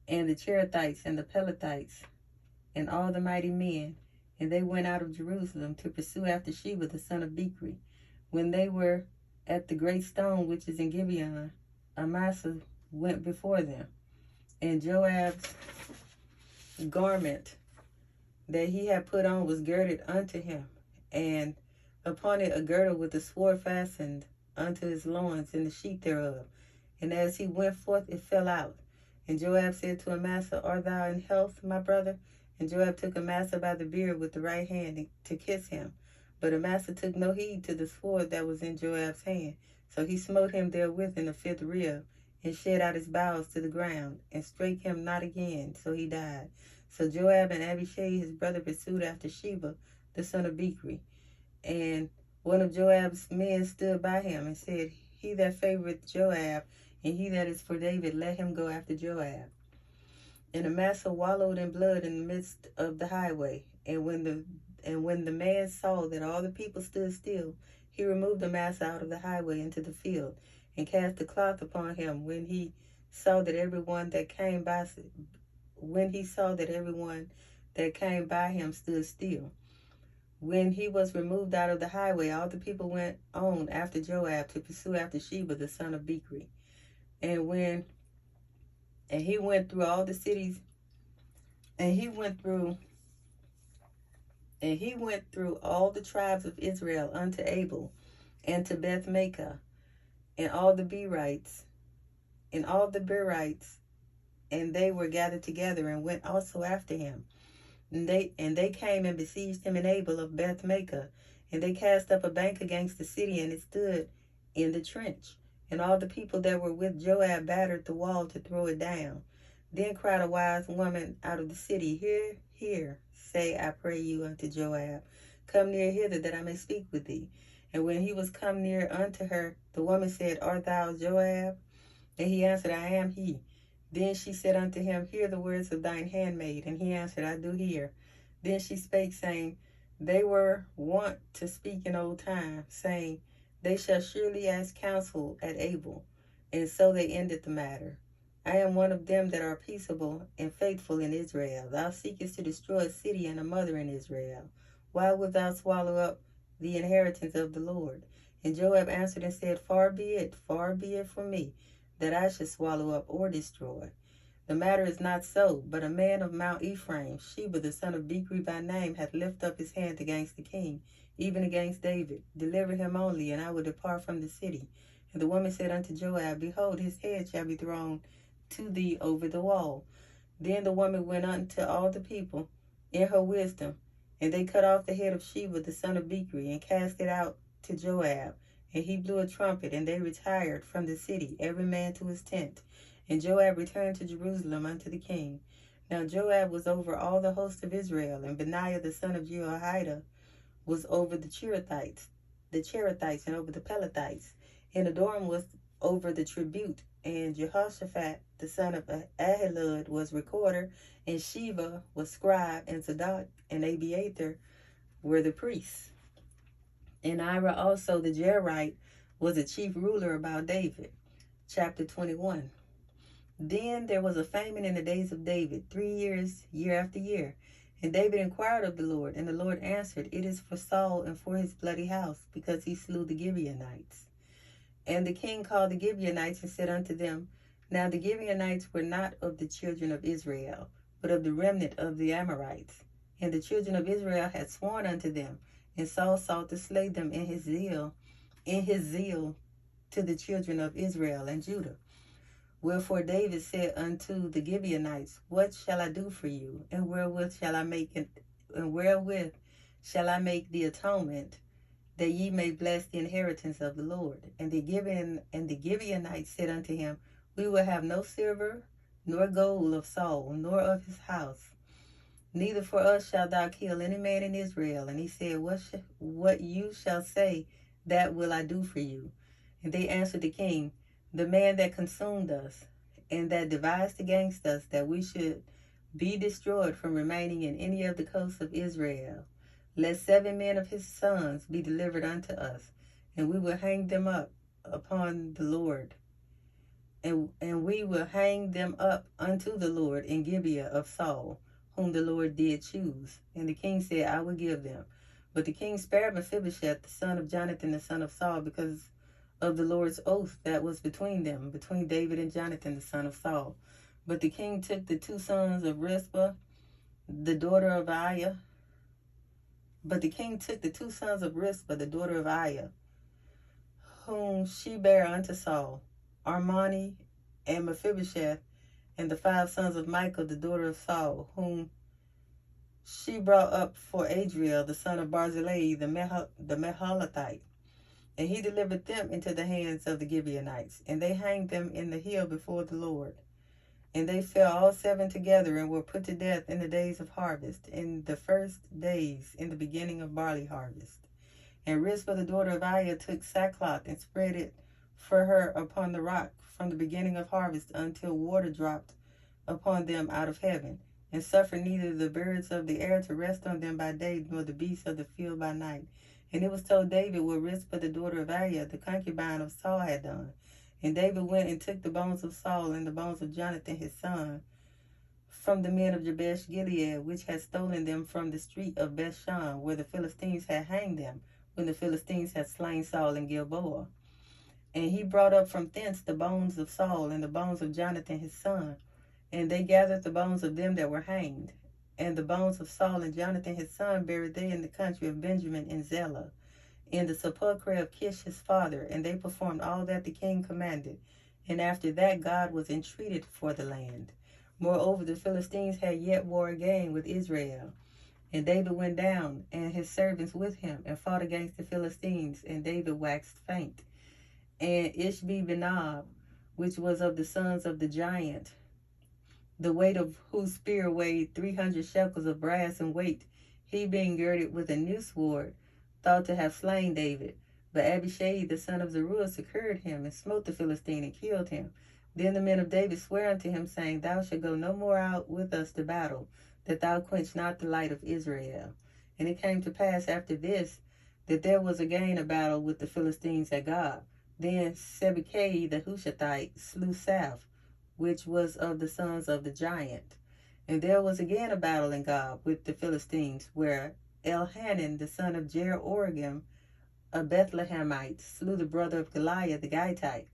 and the Cherethites and the Pelethites, and all the mighty men, and they went out of Jerusalem to pursue after Sheba the son of Bichri. When they were at the great stone which is in Gibeon, Amasa went before them, and Joab's garment that he had put on was girded unto him, and upon it a girdle with a sword fastened unto his loins, and the sheath thereof. And as he went forth, it fell out. And Joab said to Amasa, Art thou in health, my brother? And Joab took Amasa by the beard with the right hand to kiss him. But Amasa took no heed to the sword that was in Joab's hand. So he smote him therewith in the 5th rib, and shed out his bowels to the ground, and strake him not again, so he died. So Joab and Abishai his brother pursued after Sheba, the son of Bichri. And one of Joab's men stood by him, and said, He that favoreth Joab, and he that is for David, let him go after Joab. And Amasa wallowed in blood in the midst of the highway. And when the man saw that all the people stood still, he removed Amasa out of the highway into the field, and cast a cloth upon him. When he saw that everyone that came by him stood still. When he was removed out of the highway, all the people went on after Joab to pursue after Sheba the son of Bichri. And he went through all the cities, and he went through all the tribes of Israel unto Abel, and to Beth-Maachah, and all the Berites, and they were gathered together, and went also after him. And they came and besieged him in Abel of Beth-Maachah, and they cast up a bank against the city, and it stood in the trench. And all the people that were with Joab battered the wall to throw it down. Then cried a wise woman out of the city, Hear, hear, say, I pray you, unto Joab, Come near hither, that I may speak with thee. And when he was come near unto her, the woman said, Art thou Joab? And he answered, I am he. Then she said unto him, Hear the words of thine handmaid. And he answered, I do hear. Then she spake, saying, They were wont to speak in old time, saying, They shall surely ask counsel at Abel. And so they ended the matter. I am one of them that are peaceable and faithful in Israel. Thou seekest to destroy a city and a mother in Israel. Why wilt thou swallow up the inheritance of the Lord? And Joab answered and said, far be it from me, that I should swallow up or destroy. The matter is not so, but a man of Mount Ephraim, Sheba the son of Bichri by name, hath lifted up his hand against the king, even against David. Deliver him only, and I will depart from the city. And the woman said unto Joab, Behold, his head shall be thrown to thee over the wall. Then the woman went unto all the people in her wisdom, and they cut off the head of Sheba the son of Bichri, and cast it out to Joab. And he blew a trumpet, and they retired from the city, every man to his tent. And Joab returned to Jerusalem unto the king. Now Joab was over all the host of Israel, and Benaiah the son of Jehoiada was over the Cherethites, and over the Pelethites. And Adoram was over the tribute, and Jehoshaphat the son of Ahilud was recorder, and Sheva was scribe, and Zadok and Abiathar were the priests. And Ira also the Jerite was a chief ruler about David. Chapter 21. Then there was a famine in the days of David, 3 years, year after year. And David inquired of the Lord, and the Lord answered, It is for Saul and for his bloody house, because he slew the Gibeonites. And the king called the Gibeonites and said unto them, Now the Gibeonites were not of the children of Israel, but of the remnant of the Amorites. And the children of Israel had sworn unto them, and Saul sought to slay them in his zeal to the children of Israel and Judah. Wherefore David said unto the Gibeonites, What shall I do for you? And wherewith shall I make the atonement, that ye may bless the inheritance of the Lord? And the Gibeonites said unto him, We will have no silver nor gold of Saul, nor of his house. Neither for us shalt thou kill any man in Israel. And he said, What you shall say, that will I do for you. And they answered the king, The man that consumed us, and that devised against us, that we should be destroyed from remaining in any of the coasts of Israel, let 7 men of his sons be delivered unto us, and we will hang them up upon the Lord. And we will hang them up unto the Lord in Gibeah of Saul, whom the Lord did choose. And the king said, I will give them. But the king spared Mephibosheth, the son of Jonathan, the son of Saul, because of the Lord's oath that was between them, between David and Jonathan, the son of Saul. But the king took the 2 sons of Rizpah, the daughter of Aiah. the daughter of Aiah, whom she bare unto Saul, Armani and Mephibosheth, and the 5 sons of Michal, the daughter of Saul, whom she brought up for Adriel, the son of Barzillai, the Meholathite. And he delivered them into the hands of the Gibeonites, and they hanged them in the hill before the Lord. And they fell all 7 together, and were put to death in the days of harvest, in the first days, in the beginning of barley harvest. And Rizpah, the daughter of Aiah, took sackcloth and spread it for her upon the rock from the beginning of harvest until water dropped upon them out of heaven, and suffered neither the birds of the air to rest on them by day, nor the beasts of the field by night. And it was told David what Rizpah, the daughter of Aiah, the concubine of Saul, had done. And David went and took the bones of Saul and the bones of Jonathan his son from the men of Jabesh Gilead, which had stolen them from the street of Bethshan, where the Philistines had hanged them, when the Philistines had slain Saul in Gilboa. And he brought up from thence the bones of Saul and the bones of Jonathan his son. And they gathered the bones of them that were hanged. And the bones of Saul and Jonathan his son buried they in the country of Benjamin in Zelah, in the sepulchre of Kish his father. And they performed all that the king commanded. And after that God was entreated for the land. Moreover, the Philistines had yet war again with Israel. And David went down, and his servants with him, and fought against the Philistines, and David waxed faint. And Ishbi-Benob, which was of the sons of the giant, the weight of whose spear weighed 300 shekels of brass in weight, he being girded with a new sword, thought to have slain David. But Abishai, the son of Zeruiah, succored him, and smote the Philistine, and killed him. Then the men of David sware unto him, saying, Thou shalt go no more out with us to battle, that thou quench not the light of Israel. And it came to pass after this, that there was again a battle with the Philistines at Gob. Then Sibbecai the Hushathite slew Saph, which was of the sons of the giant. And there was again a battle in Gob with the Philistines, where Elhanan the son of Jeroregim, a Bethlehemite, slew the brother of Goliath the Gittite,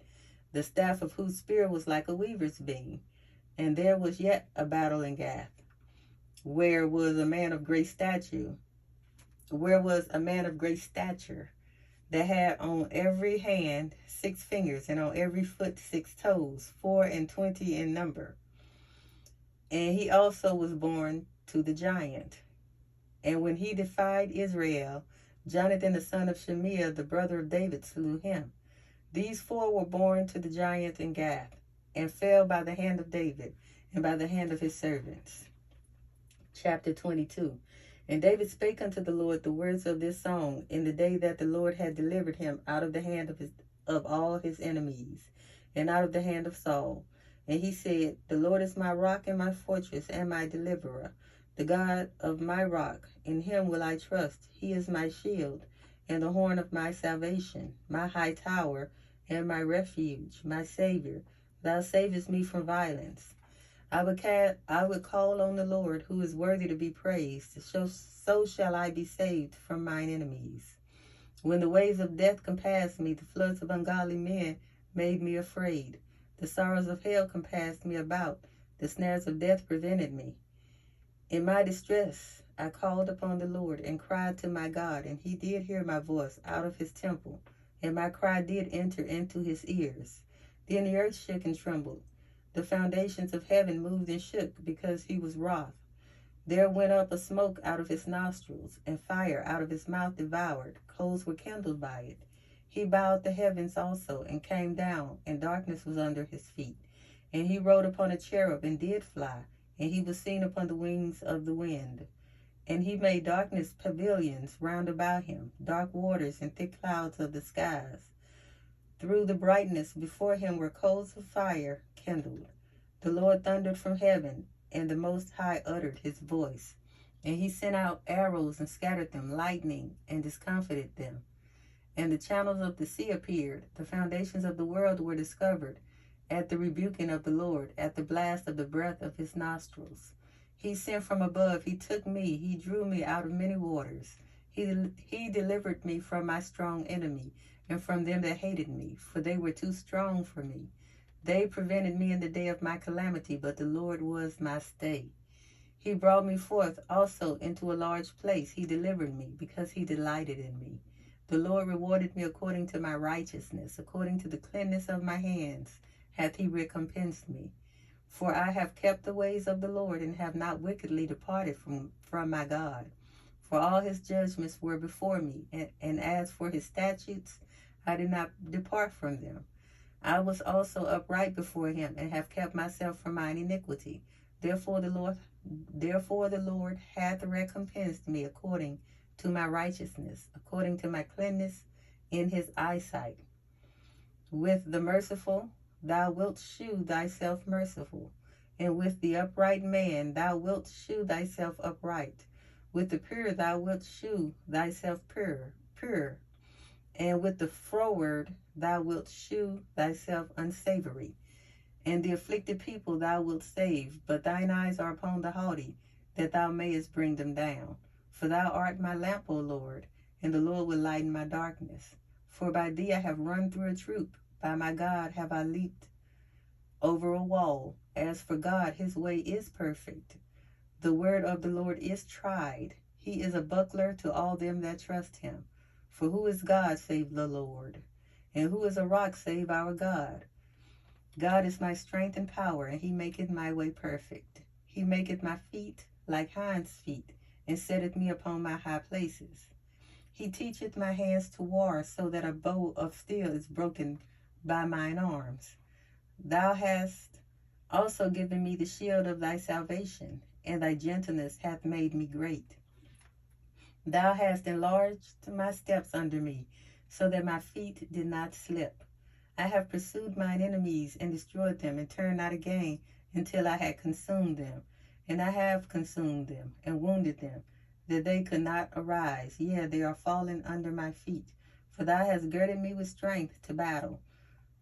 the staff of whose spear was like a weaver's beam. And there was yet a battle in Gath, where was a man of great stature, that had on every hand 6 fingers, and on every foot 6 toes, 24 in number. And he also was born to the giant. And when he defied Israel, Jonathan the son of Shemiah, the brother of David, slew him. These 4 were born to the giant in Gath, and fell by the hand of David, and by the hand of his servants. Chapter 22. And David spake unto the Lord the words of this song in the day that the Lord had delivered him out of the hand of all his enemies, and out of the hand of Saul. And he said, The Lord is my rock and my fortress and my deliverer, the God of my rock. In him will I trust. He is my shield and the horn of my salvation, my high tower and my refuge, my Savior. Thou savest me from violence. I would call on the Lord, who is worthy to be praised. So shall I be saved from mine enemies. When the waves of death compassed me, the floods of ungodly men made me afraid. The sorrows of hell compassed me about. The snares of death prevented me. In my distress I called upon the Lord, and cried to my God, and he did hear my voice out of his temple, and my cry did enter into his ears. Then the earth shook and trembled. The foundations of heaven moved and shook, because he was wroth. There went up a smoke out of his nostrils, and fire out of his mouth devoured. Coals were kindled by it. He bowed the heavens also, and came down, and darkness was under his feet. And he rode upon a cherub, and did fly, and he was seen upon the wings of the wind. And he made darkness pavilions round about him, dark waters and thick clouds of the skies. Through the brightness before him were coals of fire kindled. The Lord thundered from heaven, and the Most High uttered his voice. And he sent out arrows and scattered them, lightning, and discomfited them. And the channels of the sea appeared. The foundations of the world were discovered at the rebuking of the Lord, at the blast of the breath of his nostrils. He sent from above, he took me, he drew me out of many waters. He delivered me from my strong enemy, and from them that hated me, for they were too strong for me. They prevented me in the day of my calamity, but the Lord was my stay. He brought me forth also into a large place. He delivered me, because he delighted in me. The Lord rewarded me according to my righteousness, according to the cleanness of my hands hath he recompensed me. For I have kept the ways of the Lord, and have not wickedly departed from my God. For all his judgments were before me, and as for his statutes, I did not depart from them. I was also upright before him, and have kept myself from mine iniquity. Therefore the Lord hath recompensed me according to my righteousness, according to my cleanness in his eyesight. With the merciful thou wilt shew thyself merciful, and with the upright man thou wilt shew thyself upright. With the pure thou wilt shew thyself pure, and with the froward thou wilt shew thyself unsavory. And the afflicted people thou wilt save, but thine eyes are upon the haughty, that thou mayest bring them down. For thou art my lamp, O Lord, and the Lord will lighten my darkness. For by thee I have run through a troop, By my God have I leaped over a wall. As for God, his way is perfect. The word of the Lord is tried. He is a buckler to all them that trust him. For who is God save the Lord? And who is a rock save our God? God is my strength and power, and he maketh my way perfect. He maketh my feet like hinds' feet, and setteth me upon my high places. He teacheth my hands to war, so that a bow of steel is broken by mine arms. Thou hast also given me the shield of thy salvation, and thy gentleness hath made me great. Thou hast enlarged my steps under me, so that my feet did not slip. I have pursued mine enemies and destroyed them, and turned not again until I had consumed them. And I have consumed them and wounded them, that they could not arise. Yea, they are fallen under my feet. For thou hast girded me with strength to battle.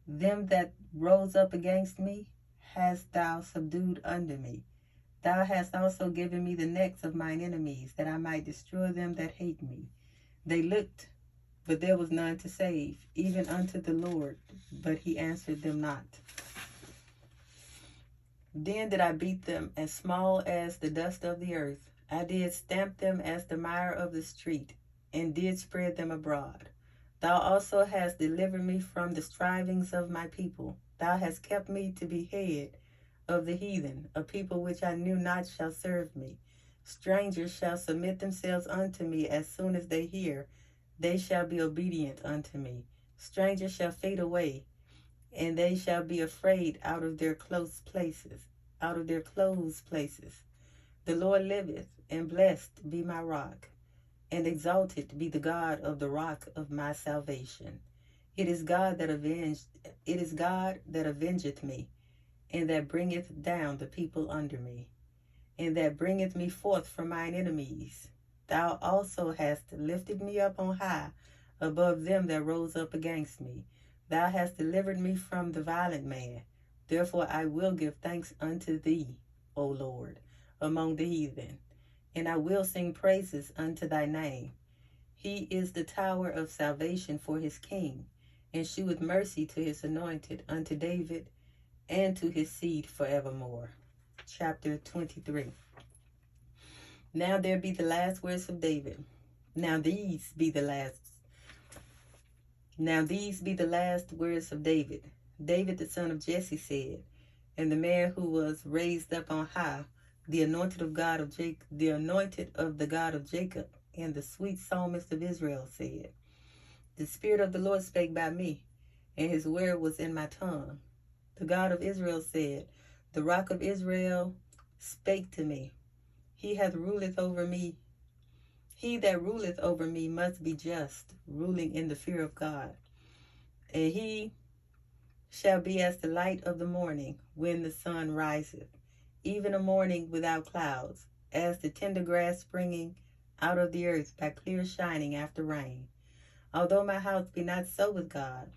Them that rose up against me hast thou subdued under me. Thou hast also given me the necks of mine enemies, that I might destroy them that hate me. They looked, but there was none to save, even unto the Lord, but he answered them not. Then did I beat them as small as the dust of the earth. I did stamp them as the mire of the street, and did spread them abroad. Thou also hast delivered me from the strivings of my people. Thou hast kept me to be head of the heathen. A people which I knew not shall serve me. Strangers shall submit themselves unto me. As soon as they hear, they shall be obedient unto me. Strangers shall fade away, and they shall be afraid out of their close places, out of their closed places. The Lord liveth, and blessed be my rock, and exalted be the God of the rock of my salvation. It is God that avengeth me, and that bringeth down the people under me, and that bringeth me forth from mine enemies. Thou also hast lifted me up on high above them that rose up against me. Thou hast delivered me from the violent man. Therefore I will give thanks unto thee, O Lord, among the heathen, and I will sing praises unto thy name. He is the tower of salvation for his king, and sheweth mercy to his anointed, unto David, and to his seed forevermore. Chapter 23. Now there be the last words of David. Now these be the last words of David. David the son of Jesse said, and the man who was raised up on high, the anointed of God of Jacob, the anointed of the God of Jacob, and the sweet psalmist of Israel said, the Spirit of the Lord spake by me, and his word was in my tongue. The God of Israel said, the rock of Israel spake to me. He that ruleth over me must be just, ruling in the fear of God. And he shall be as the light of the morning, when the sun riseth, even a morning without clouds, as the tender grass springing out of the earth by clear shining after rain. Although my house be not so with God,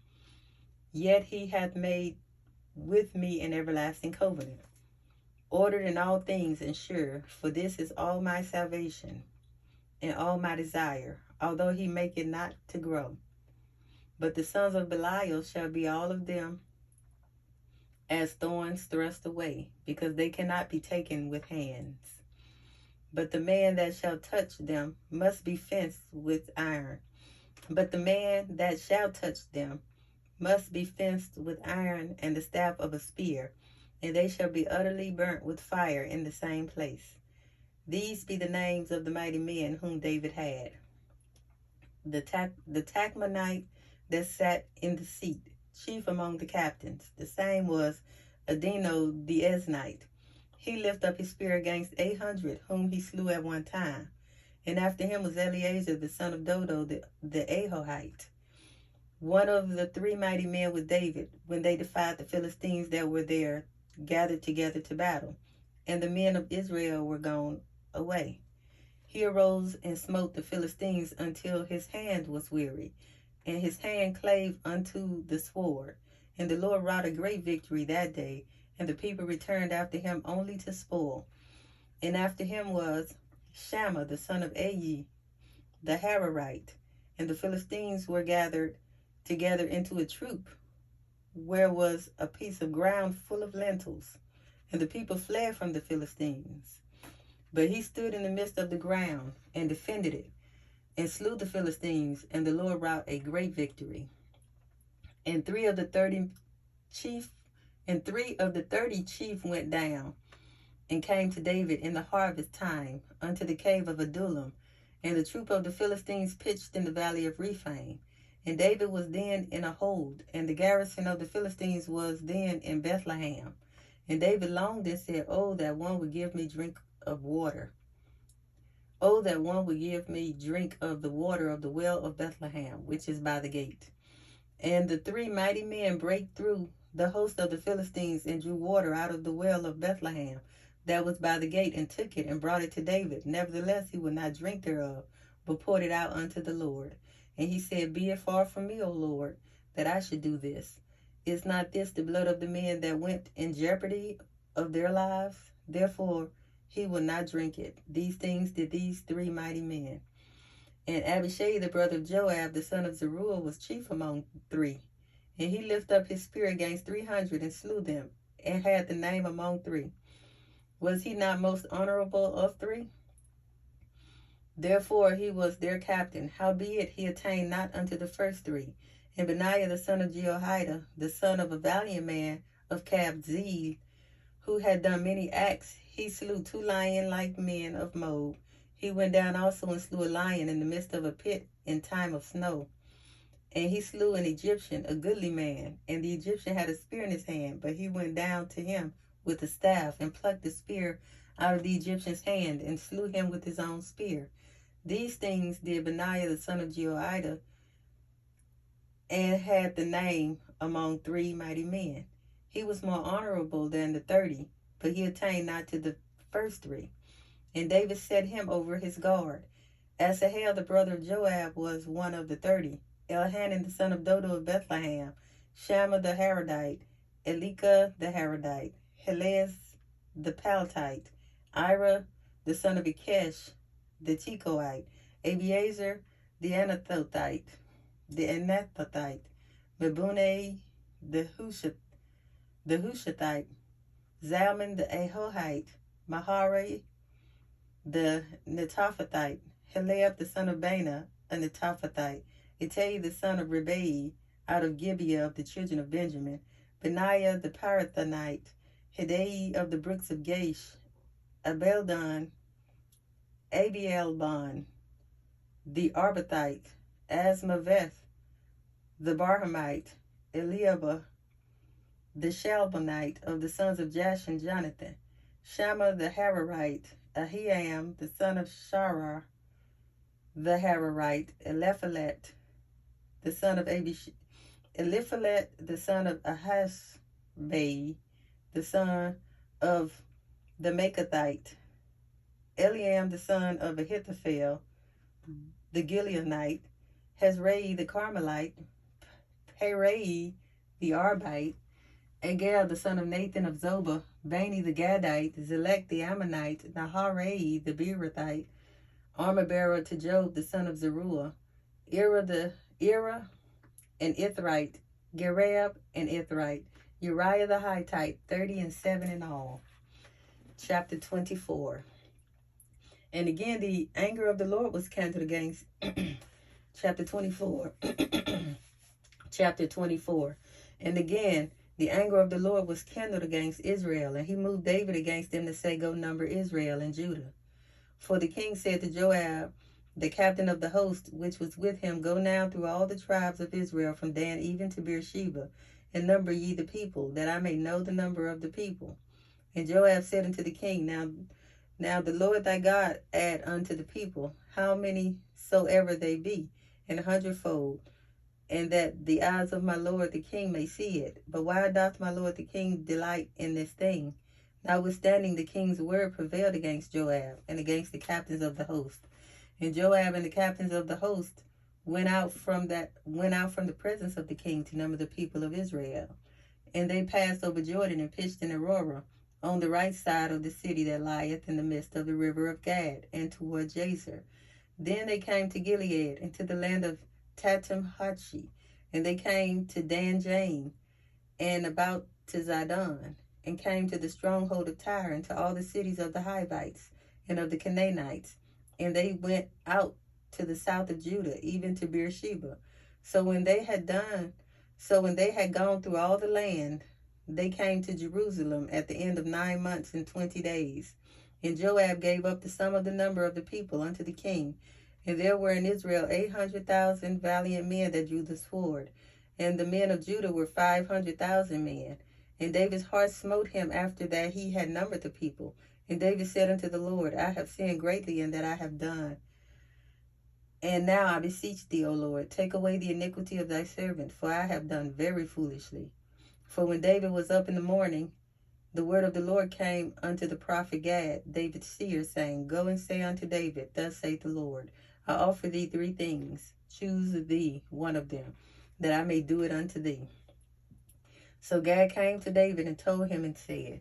yet he hath made with me an everlasting covenant, ordered in all things and sure, for this is all my salvation and all my desire, although he make it not to grow. But the sons of Belial shall be all of them as thorns thrust away, because they cannot be taken with hands. But the man that shall touch them must be fenced with iron. But the man that shall touch them must be fenced with iron and the staff of a spear, and they shall be utterly burnt with fire in the same place. These be the names of the mighty men whom David had. The Tachmonite that sat in the seat, chief among the captains. The same was Adino the Eznite. He lifted up his spear against 800, whom he slew at one time. And after him was Eleazar the son of Dodo the Ahohite, one of the three mighty men with David, when they defied the Philistines that were there, gathered together to battle. And the men of Israel were gone away. He arose and smote the Philistines until his hand was weary, and his hand clave unto the sword. And the Lord wrought a great victory that day, and the people returned after him only to spoil. And after him was Shammah the son of Agi, the Hararite, and the Philistines were gathered together into a troop where was a piece of ground full of lentils, and the people fled from the Philistines. But he stood in the midst of the ground and defended it, and slew the Philistines, and the Lord wrought a great victory. And three of the 30 chief went down and came to David in the harvest time unto the cave of Adullam, and the troop of the Philistines pitched in the valley of Rephaim. And David was then in a hold, and the garrison of the Philistines was then in Bethlehem. And David longed and said, Oh, that one would give me drink of water. Oh, that one would give me drink of the water of the well of Bethlehem, which is by the gate. And the three mighty men brake through the host of the Philistines and drew water out of the well of Bethlehem that was by the gate, and took it and brought it to David. Nevertheless, he would not drink thereof, but poured it out unto the Lord. And he said, Be it far from me, O Lord, that I should do this. Is not this the blood of the men that went in jeopardy of their lives? Therefore he would not drink it. These things did these three mighty men. And Abishai, the brother of Joab, the son of Zeruiah, was chief among three. And he lifted up his spear against 300 and slew them, and had the name among three. Was he not most honorable of three? Therefore he was their captain. Howbeit he attained not unto the first three. And Benaiah the son of Jehoiada, the son of a valiant man of Kabzeel, who had done many acts, he slew 2 lion-like men of Moab. He went down also and slew a lion in the midst of a pit in time of snow. And he slew an Egyptian, a goodly man. And the Egyptian had a spear in his hand, but he went down to him with a staff, and plucked the spear out of the Egyptian's hand, and slew him with his own spear. These things did Benaiah the son of Jehoiada, and had the name among 3 mighty men. He was more honorable than the 30, but he attained not to the first 3. And David set him over his guard. Asahel the brother of Joab was one of the 30. Elhanan the son of Dodo of Bethlehem, Shammah the Harodite, Elika the Harodite, Helez the Palatite, Ira the son of Ikesh the Tekoite, Abiezer the Anathothite, Mebune the Hushathite, Zalman the Ahohite, Mahari the Netophathite, Heleb the son of Bana, a Netophathite, Ittai the son of Ribai, out of Gibeah of the children of Benjamin, Benaiah the Parathonite, Hidai of the brooks of Gaish, Abielban the Arbathite, Asmaveth the Barhamite, Eliabah the Shalbonite of the sons of Jashan Jonathan, Shammah the Hararite, Ahiam the son of Sharar the Hararite, Eliphalet the son of Eliphalet the son of Ahasbai, the son of the Maachathite, Eliam the son of Ahithophel the Gileonite, Hezrai the Carmelite, Perai the Arbite, Agel the son of Nathan of Zobah, Bani the Gadite, Zelek the Ammonite, Naharai the Beerothite, armor-bearer to Job the son of Zeruiah, Ira and Ithrite, Gerab and Ithrite, Uriah the Hittite, 37 in all. Chapter 24. And again the anger of the Lord was kindled against chapter 24. Chapter 24. And again the anger of the Lord was kindled against Israel, and he moved David against them to say, Go number Israel and Judah. For the king said to Joab, the captain of the host which was with him, Go now through all the tribes of Israel, from Dan even to Beersheba, and number ye the people, that I may know the number of the people. And Joab said unto the king, Now the Lord thy God add unto the people, how many soever they be, 100-fold, and that the eyes of my lord the king may see it. But why doth my lord the king delight in this thing? Notwithstanding, the king's word prevailed against Joab and against the captains of the host. And Joab and the captains of the host went out from the presence of the king to number the people of Israel. And they passed over Jordan and pitched in Aurora, on the right side of the city that lieth in the midst of the river of Gad, and toward Jazer. Then they came to Gilead, and to the land of Tatim Hachi, and they came to Dan Jain, and about to Zidon, and came to the stronghold of Tyre, and to all the cities of the Hivites and of the Canaanites. And they went out to the south of Judah, even to Beersheba. So when they had gone through all the land, they came to Jerusalem at the end of 9 months and 20 days. And Joab gave up the sum of the number of the people unto the king. And there were in Israel 800,000 valiant men that drew the sword. And the men of Judah were 500,000 men. And David's heart smote him after that he had numbered the people. And David said unto the Lord, I have sinned greatly in that I have done. And now I beseech thee, O Lord, take away the iniquity of thy servant, for I have done very foolishly. For when David was up in the morning, the word of the Lord came unto the prophet Gad, David's seer, saying, Go and say unto David, Thus saith the Lord, I offer thee 3 things. Choose thee one of them, that I may do it unto thee. So Gad came to David and told him and said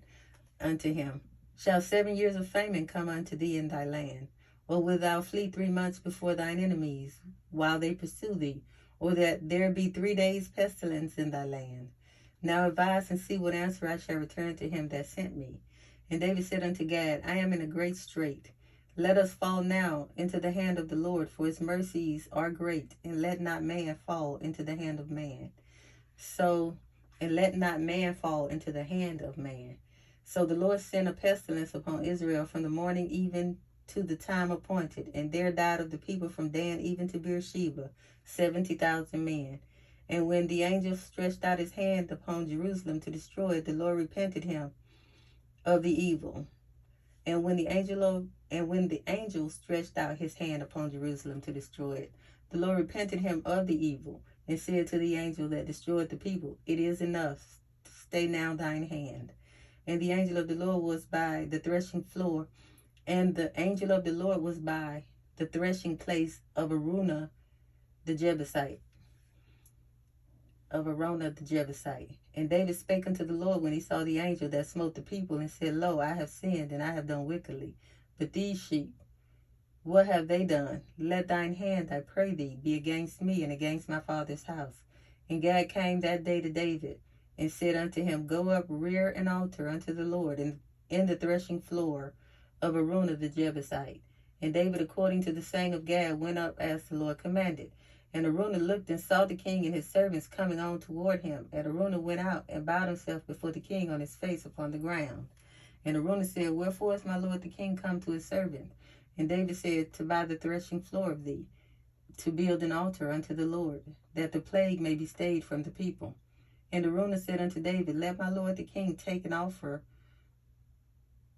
unto him, Shall 7 years of famine come unto thee in thy land? Or wilt thou flee 3 months before thine enemies, while they pursue thee? Or that there be 3 days pestilence in thy land? Now advise and see what answer I shall return to him that sent me. And David said unto Gad, I am in a great strait. Let us fall now into the hand of the Lord, for his mercies are great, and let not man fall into the hand of man. And let not man fall into the hand of man. So the Lord sent a pestilence upon Israel from the morning even to the time appointed, and there died of the people from Dan even to Beersheba 70,000 men. And when the angel stretched out his hand upon Jerusalem to destroy it, the Lord repented him of the evil. And when the angel stretched out his hand upon Jerusalem to destroy it, the Lord repented him of the evil, and said to the angel that destroyed the people, It is enough, stay now thine hand. And the angel of the Lord was by the threshing floor, and the angel of the Lord was by the threshing place of Araunah the Jebusite. And David spake unto the Lord when he saw the angel that smote the people, and said, Lo, I have sinned, and I have done wickedly. But these sheep, what have they done? Let thine hand, I pray thee, be against me and against my father's house. And Gad came that day to David, and said unto him, Go up, rear an altar unto the Lord in the threshing floor of Araunah the Jebusite. And David, according to the saying of Gad, went up as the Lord commanded. And Araunah looked and saw the king and his servants coming on toward him. And Araunah went out and bowed himself before the king on his face upon the ground. And Araunah said, Wherefore is my lord the king come to his servant? And David said, To buy the threshing floor of thee, to build an altar unto the Lord, that the plague may be stayed from the people. And Araunah said unto David, Let my lord the king take and offer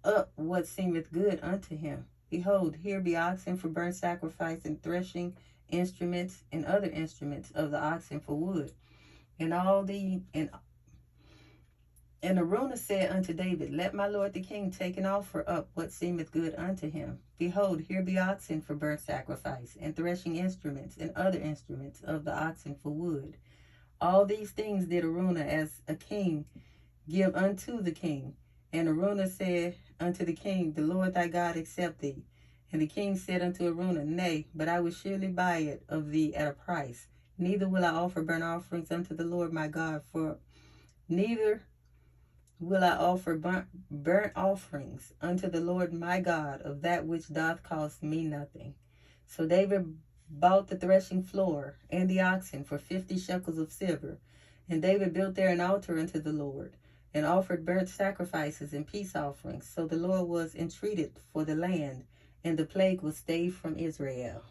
up what seemeth good unto him. Behold, here be oxen for burnt sacrifice, and threshing instruments, and other instruments of the oxen for wood. And Araunah said unto David, Let my lord the king take and offer up what seemeth good unto him. Behold, here be oxen for burnt sacrifice, and threshing instruments, and other instruments of the oxen for wood. All these things did Araunah as a king give unto the king. And Araunah said unto the king, The Lord thy God accept thee. And the king said unto Araunah, Nay, but I will surely buy it of thee at a price. Neither will I offer burnt offerings unto the Lord my God, neither will I offer burnt offerings unto the Lord my God of that which doth cost me nothing. So David bought the threshing floor and the oxen for 50 shekels of silver. And David built there an altar unto the Lord, and offered burnt sacrifices and peace offerings. So the Lord was entreated for the land, and the plague was stayed from Israel.